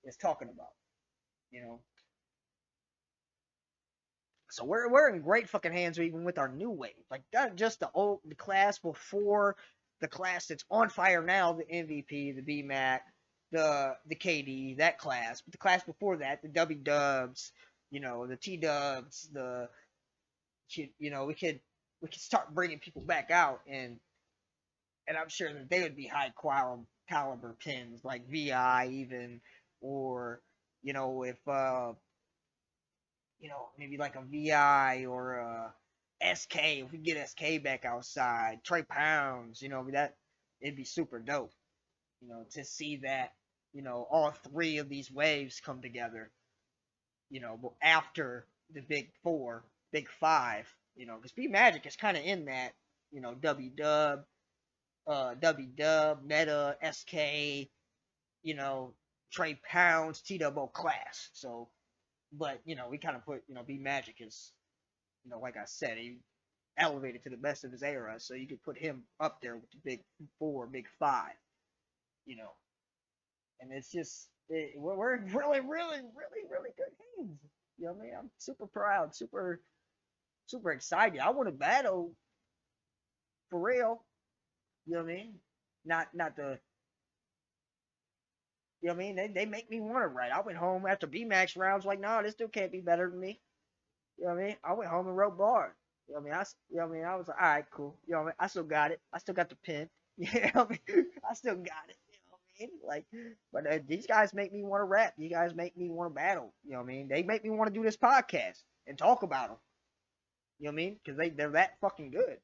is talking about. You know, so we're in great fucking hands even with our new wave. Like not just the class before the class that's on fire now, the MVP, the BMAC, the KD, that class. But the class before that, the W Dubs, you know, the T Dubs, you know, we could start bringing people back out, and I'm sure that they would be high caliber pins like VI even, or you know if you know maybe like a VI or a SK. If we get SK back outside, Trey Pounds, you know that it'd be super dope. You know to see that you know all three of these waves come together. You know after the big four, big five. You know because B Magic is kind of in that. You know W Dub, W Dub, Meta, SK, you know, Trey Pounds, TWO class. So, but, you know, we kind of put, you know, B Magic is, you know, like I said, he elevated to the best of his era. So you could put him up there with the big four, big five, you know. And it's just, we're really, really, really, really good hands. You know what I mean? I'm super proud, super, super excited. I want to battle for real. You know what I mean? Not the you know what I mean? They make me want to write. I went home after B Max rounds like, no, this dude can't be better than me. You know what I mean? I went home and wrote bars. You know what I mean? You know what I mean? I was like, all right, cool. You know what I mean? I still got it. I still got the pen. You know what I mean? I still got it. You know what I mean? Like, but these guys make me want to rap. You guys make me want to battle. You know what I mean? They make me want to do this podcast and talk about them. You know what I mean? Because they're that fucking good.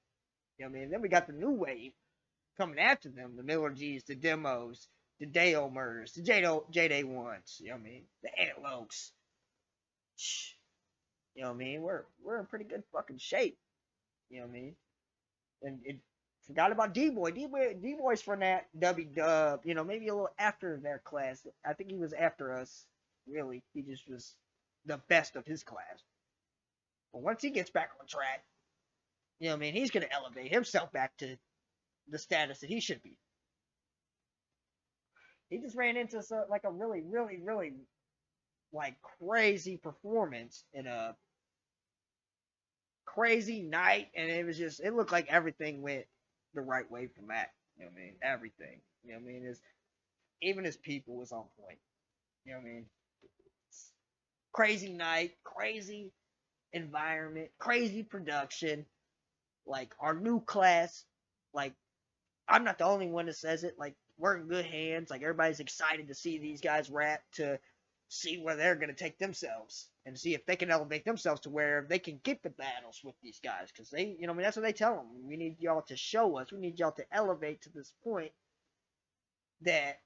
You know what I mean? Then we got the new wave coming after them, the Miller G's, the Demos, the Dayo murders, the J-Day ones, you know what I mean? The Antelopes. You know what I mean? We're in pretty good fucking shape. You know what I mean? And it forgot about Deeboi. Deeboi's from that W Dub, you know, maybe a little after their class. I think he was after us, really. He just was the best of his class. But once he gets back on track, you know what I mean, he's gonna elevate himself back to the status that he should be. he just ran into like a really, really, really like crazy performance in a crazy night, and it looked like everything went the right way for Mac. You know what I mean? Everything. You know what I mean? Even his people was on point. You know what I mean? Crazy night, crazy environment, crazy production. Like our new class, like I'm not the only one that says it. Like we're in good hands. Like everybody's excited to see these guys rap, to see where they're gonna take themselves and see if they can elevate themselves to where they can get the battles with these guys. Because they, you know, I mean, that's what they tell them. We need y'all to show us. We need y'all to elevate to this point that,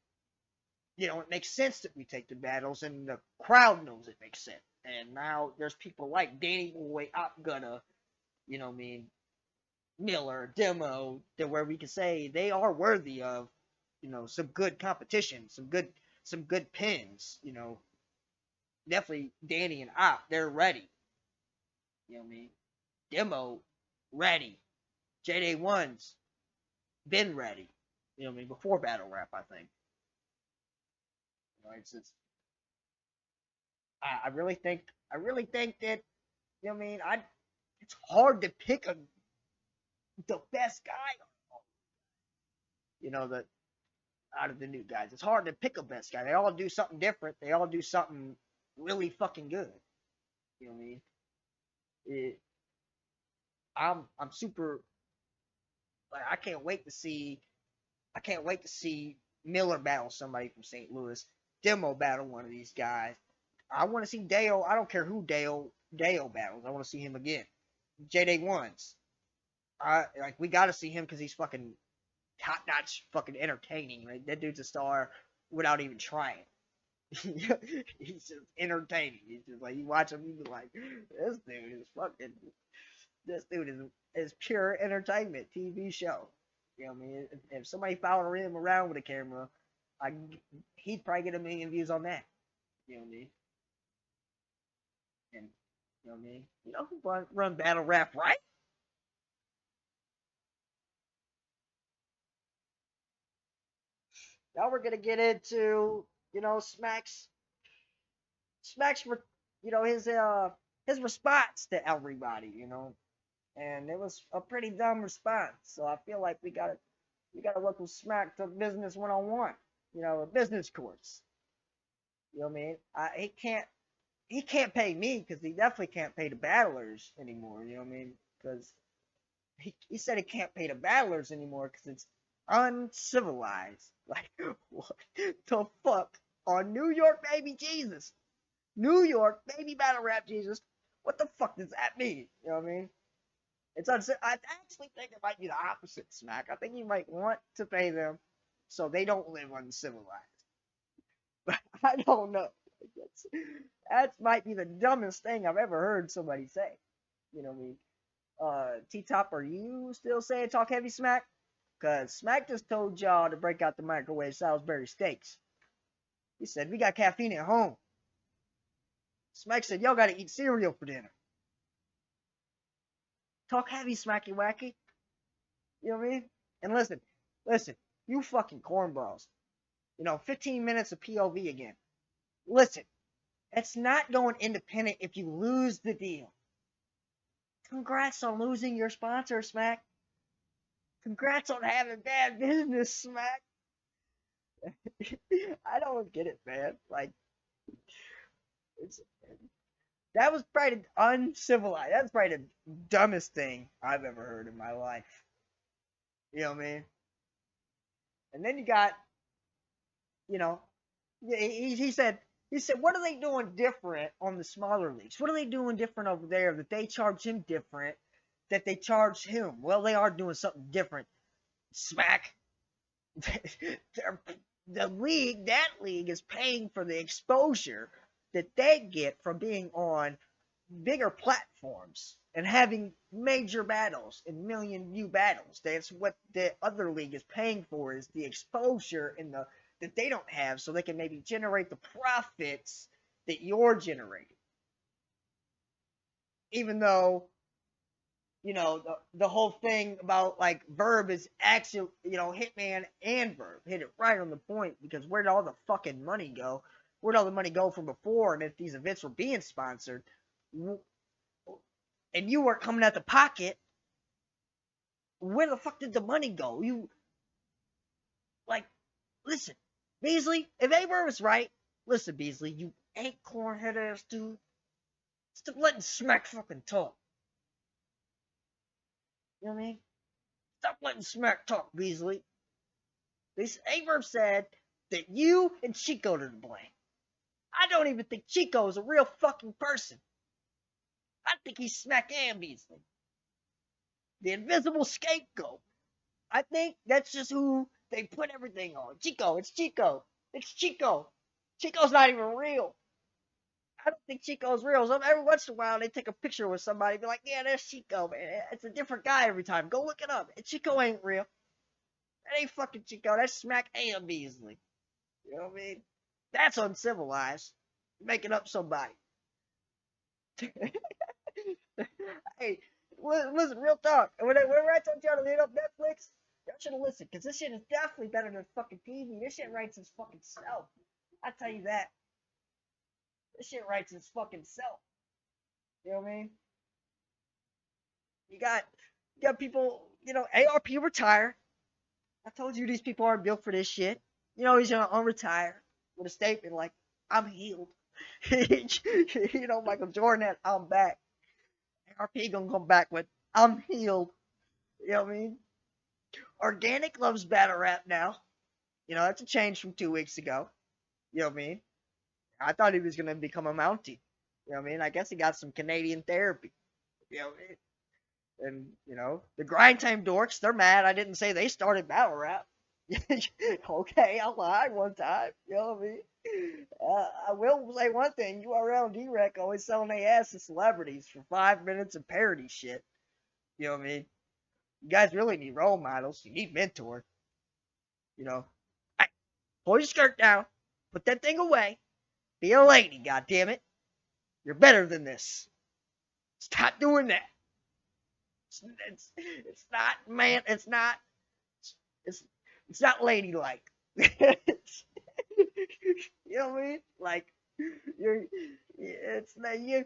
you know, it makes sense that we take the battles and the crowd knows it makes sense. And now there's people like DannyBoi, Gutta, you know what I mean, Miller, Demo, that where we can say they are worthy of, you know, some good competition, some good pins, you know. Definitely Danny and Op, they're ready. You know what I mean? Demo, ready. JD1's been ready. You know what I mean? Before battle rap, I think. You know, I really think that, you know what I mean, it's hard to pick the best guy, you know, the out of the new guys. It's hard to pick a best guy. They all do something different. They all do something really fucking good. You know what I mean? It, I'm super, like, I can't wait to see Miller battle somebody from St. Louis. Demo battle one of these guys. I want to see Dayo. I don't care who Dayo battles. I want to see him again. JD1's. We got to see him because he's fucking top notch, fucking entertaining. Right? That dude's a star without even trying. He's just entertaining. He's just like, you watch him, you be like, this dude is pure entertainment TV show. You know what I mean? If somebody followed him around with a camera, he'd probably get 1,000,000 views on that. You know what I mean? And you know what I mean? You know who run battle rap, right? Now we're gonna get into, you know, Smack's, you know, his response to everybody, you know, and it was a pretty dumb response. So I feel like we gotta look with Smack to business 101, you know, a business course. You know what I mean? He can't pay me because he definitely can't pay the battlers anymore. You know what I mean? Because he said he can't pay the battlers anymore because it's uncivilized. Like, what the fuck? On New York, baby Jesus. New York, baby battle rap Jesus. What the fuck does that mean? You know what I mean? I actually think it might be the opposite, Smack. I think you might want to pay them so they don't live uncivilized. But I don't know. That might be the dumbest thing I've ever heard somebody say. You know what I mean? T-Top, are you still saying talk heavy, Smack? Because Smack just told y'all to break out the microwave Salisbury steaks. He said, we got caffeine at home. Smack said, y'all got to eat cereal for dinner. Talk heavy, Smacky Wacky. You know what I mean? And listen, you fucking cornballs. You know, 15 minutes of POV again. Listen, it's not going independent if you lose the deal. Congrats on losing your sponsor, Smack. Congrats on having bad business, Smack. I don't get it, man. Like, it's that was probably uncivilized. That's probably the dumbest thing I've ever heard in my life. You know what I mean? And then you got, you know, he said, what are they doing different on the smaller leagues? What are they doing different over there that they charge him different, that they charge him? Well, they are doing something different. Smack. The league, that league is paying for the exposure that they get from being on bigger platforms and having major battles and million view battles. That's what the other league is paying for, is the exposure and that they don't have, so they can maybe generate the profits that you're generating. Even though, the whole thing about like Verb is actually, Hitman and Verb hit it right on the point, because where'd all the fucking money go? Where'd all the money go from before? And if these events were being sponsored, and you weren't coming out the pocket, where the fuck did the money go? You, like, listen, Beasley, if AyeVerb is right, listen, Beasley, you acorn head ass dude, stop letting Smack fucking talk. You know what I mean? Stop letting Smack talk, Beasley. This AyeVerb said that you and Chico are to blame. I don't even think Chico is a real fucking person. I think he's Smack and Beasley. The invisible scapegoat. I think that's just who they put everything on. Chico, it's Chico. It's Chico. Chico's not even real. I don't think Chico's real. So every once in a while, they take a picture with somebody and be like, yeah, there's Chico, man. It's a different guy every time. Go look it up. And Chico ain't real. That ain't fucking Chico. That's Smack and Beasley. You know what I mean? That's uncivilized. Making up somebody. Hey, listen, real talk. Whenever I told y'all to hit up Netflix, y'all should have listened, because this shit is definitely better than fucking TV. This shit writes its fucking self. I tell you that. This shit writes its fucking self. You know what I mean? You got people, ARP retired. I told you these people aren't built for this shit. He's gonna unretire with a statement like, I'm healed. Michael Jordan, I'm back. ARP gonna come back with, I'm healed. You know what I mean? Organic loves battle rap now. That's a change from 2 weeks ago. You know what I mean? I thought he was gonna become a Mountie. You know what I mean? I guess he got some Canadian therapy. You know what I mean? And, the Grind Time Dorks, they're mad I didn't say they started battle rap. Okay, I lied one time. You know what I mean? I will say one thing. URL and D-Rec always selling their ass to celebrities for 5 minutes of parody shit. You know what I mean? You guys really need role models. You need mentors. Hey, pull your skirt down. Put that thing away. Be a lady, goddammit. You're better than this. Stop doing that. It's not, man. It's not. It's not ladylike. You know what I mean? Like, it's not you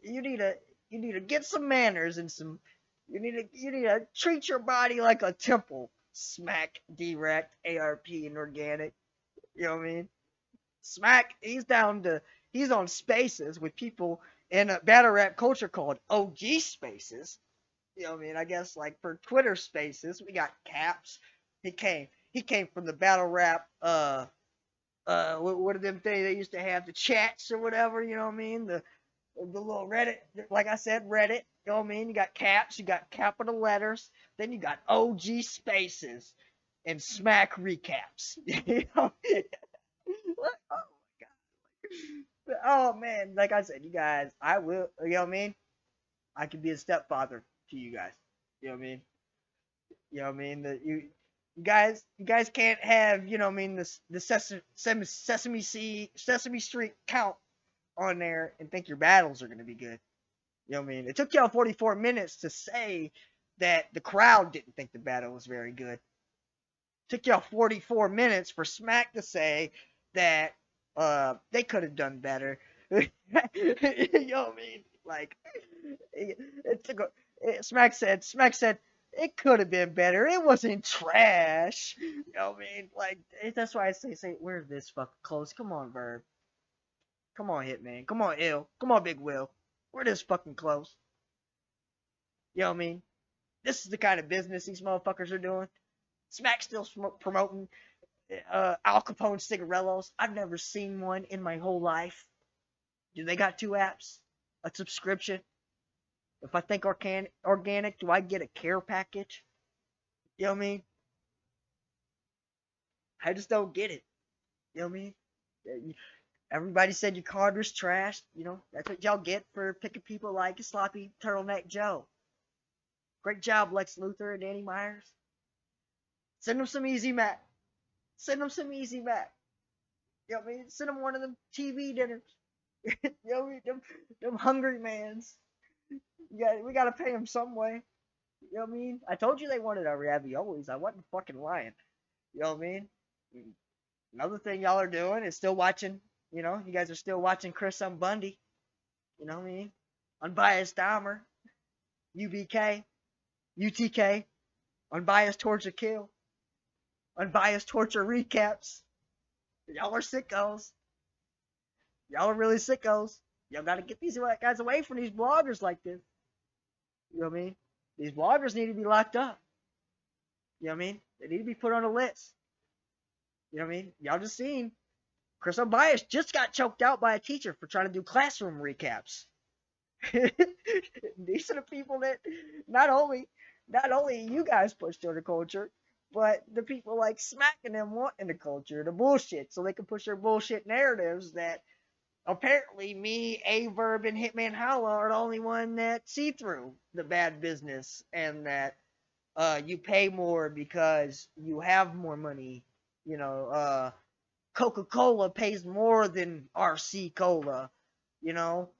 need to get some manners and some. You need to treat your body like a temple. Smack, direct, ARP, and organic. You know what I mean? Smack, he's on spaces with people in a battle rap culture called OG spaces. You know what I mean? I guess like for Twitter spaces, we got Caps. He came from the battle rap what are them things they used to have, the chats or whatever, you know what I mean? The little Reddit, like I said, Reddit, you know what I mean? You got Caps, you got capital letters, then you got OG spaces and Smack recaps. You know? Oh my god. Oh man, like I said, you guys, I will, you know what I mean? I could be a stepfather to you guys. You know what I mean? You know what I mean? You guys can't have, you know what I mean, the Sesame Street count on there and think your battles are gonna be good. You know what I mean? It took y'all 44 minutes to say that the crowd didn't think the battle was very good. It took y'all 44 minutes for Smack to say that they could have done better. You know what I mean? Like, it took Smack said it could have been better. It wasn't trash. You know what I mean? Like, that's why I say we're this fucking close. Come on, Verb. Come on, Hitman. Come on, Ill. Come on, Big Will. We're this fucking close. You know what I mean? This is the kind of business these motherfuckers are doing. Smack's still promoting Al Capone cigarillos. I've never seen one in my whole life. Do they got 2 apps? A subscription? If I think organic, do I get a care package? You know what I mean? I just don't get it. You know what I mean? Everybody said your card was trashed. That's what y'all get for picking people like Sloppy Turtleneck Joe. Great job, Lex Luthor and Danny Myers. Send them some Easy Mac. Send them some Easy Mac. You know what I mean? Send them one of them TV dinners. You know what I mean? Them hungry mans. We gotta pay them some way. You know what I mean? I told you they wanted our raviolis. I wasn't fucking lying. You know what I mean? Another thing y'all are doing is still watching. You know, you guys are still watching Chris on Bundy. You know what I mean? Unbiased Dahmer, UBK, UTK, Unbiased Torture Kill, Unbiased Torture Recaps. Y'all are sickos. Y'all are really sickos. Y'all gotta get these guys away from these bloggers like this. You know what I mean? These bloggers need to be locked up. You know what I mean? They need to be put on a list. You know what I mean? Y'all just seen Chris Unbiased just got choked out by a teacher for trying to do classroom recaps. These are the people that not only you guys push on the culture, but the people like smacking them wanting the culture, the bullshit, so they can push their bullshit narratives that apparently me, AyeVerb, and Hitman Holla are the only one that see through the bad business and that you pay more because you have more money. You know, Coca-Cola pays more than RC Cola. You know,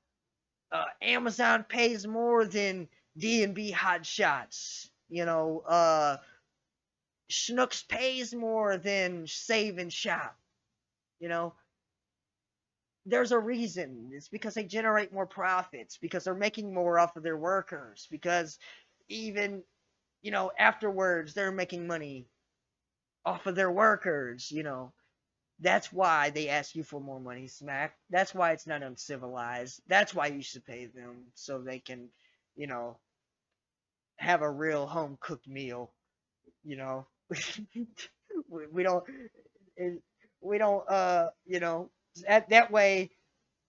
Amazon pays more than D&B Hot Shots. You know, Schnucks pays more than Save and Shop. You know, there's a reason. It's because they generate more profits, because they're making more off of their workers, because even, you know, afterwards they're making money off of their workers, you know. That's why they ask you for more money, Smack. That's why it's not uncivilized. That's why you should pay them so they can, you know, have a real home cooked meal, you know. we don't we don't you know, that way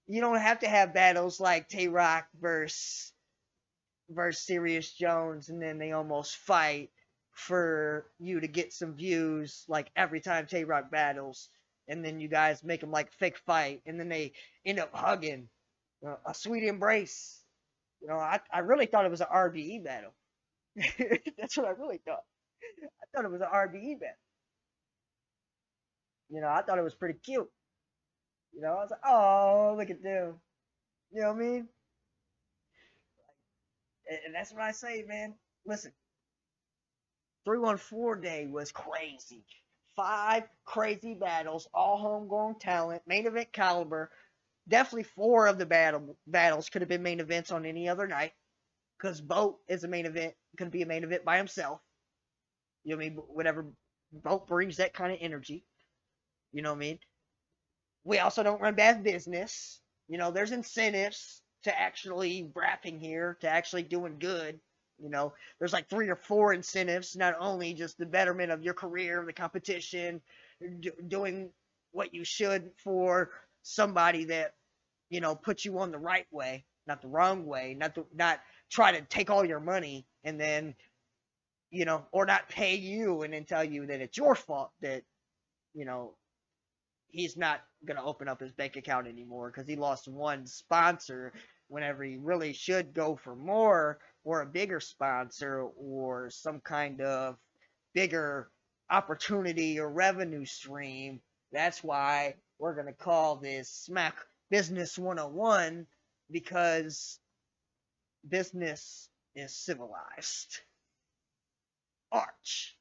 you don't have to have battles like Tay Rock versus Serious Jones, and then they almost fight for you to get some views like every time Tay Rock battles, and then you guys make them like fake fight, and then they end up hugging, a sweet embrace. You know, I really thought it was an RBE battle. That's what I really thought. I thought it was an RBE battle. You know, I thought it was pretty cute. You know, I was like, oh, look at them. You know what I mean? And that's what I say, man. Listen, 314 Day was crazy. 5 crazy battles, all homegrown talent, main event caliber. Definitely 4 of the battles could have been main events on any other night. Because Boat is a main event, could be a main event by himself. You know what I mean? Whatever Boat brings that kind of energy. You know what I mean? We also don't run bad business. You know, there's incentives to actually rapping here, to actually doing good. You know, there's like 3 or 4 incentives, not only just the betterment of your career, the competition, doing what you should for somebody that, you know, puts you on the right way, not the wrong way, not try to take all your money and then, you know, or not pay you and then tell you that it's your fault that, you know, he's not going to open up his bank account anymore because he lost one sponsor whenever he really should go for more or a bigger sponsor or some kind of bigger opportunity or revenue stream. That's why we're going to call this Smack Business 101, because business is civilized. Arch.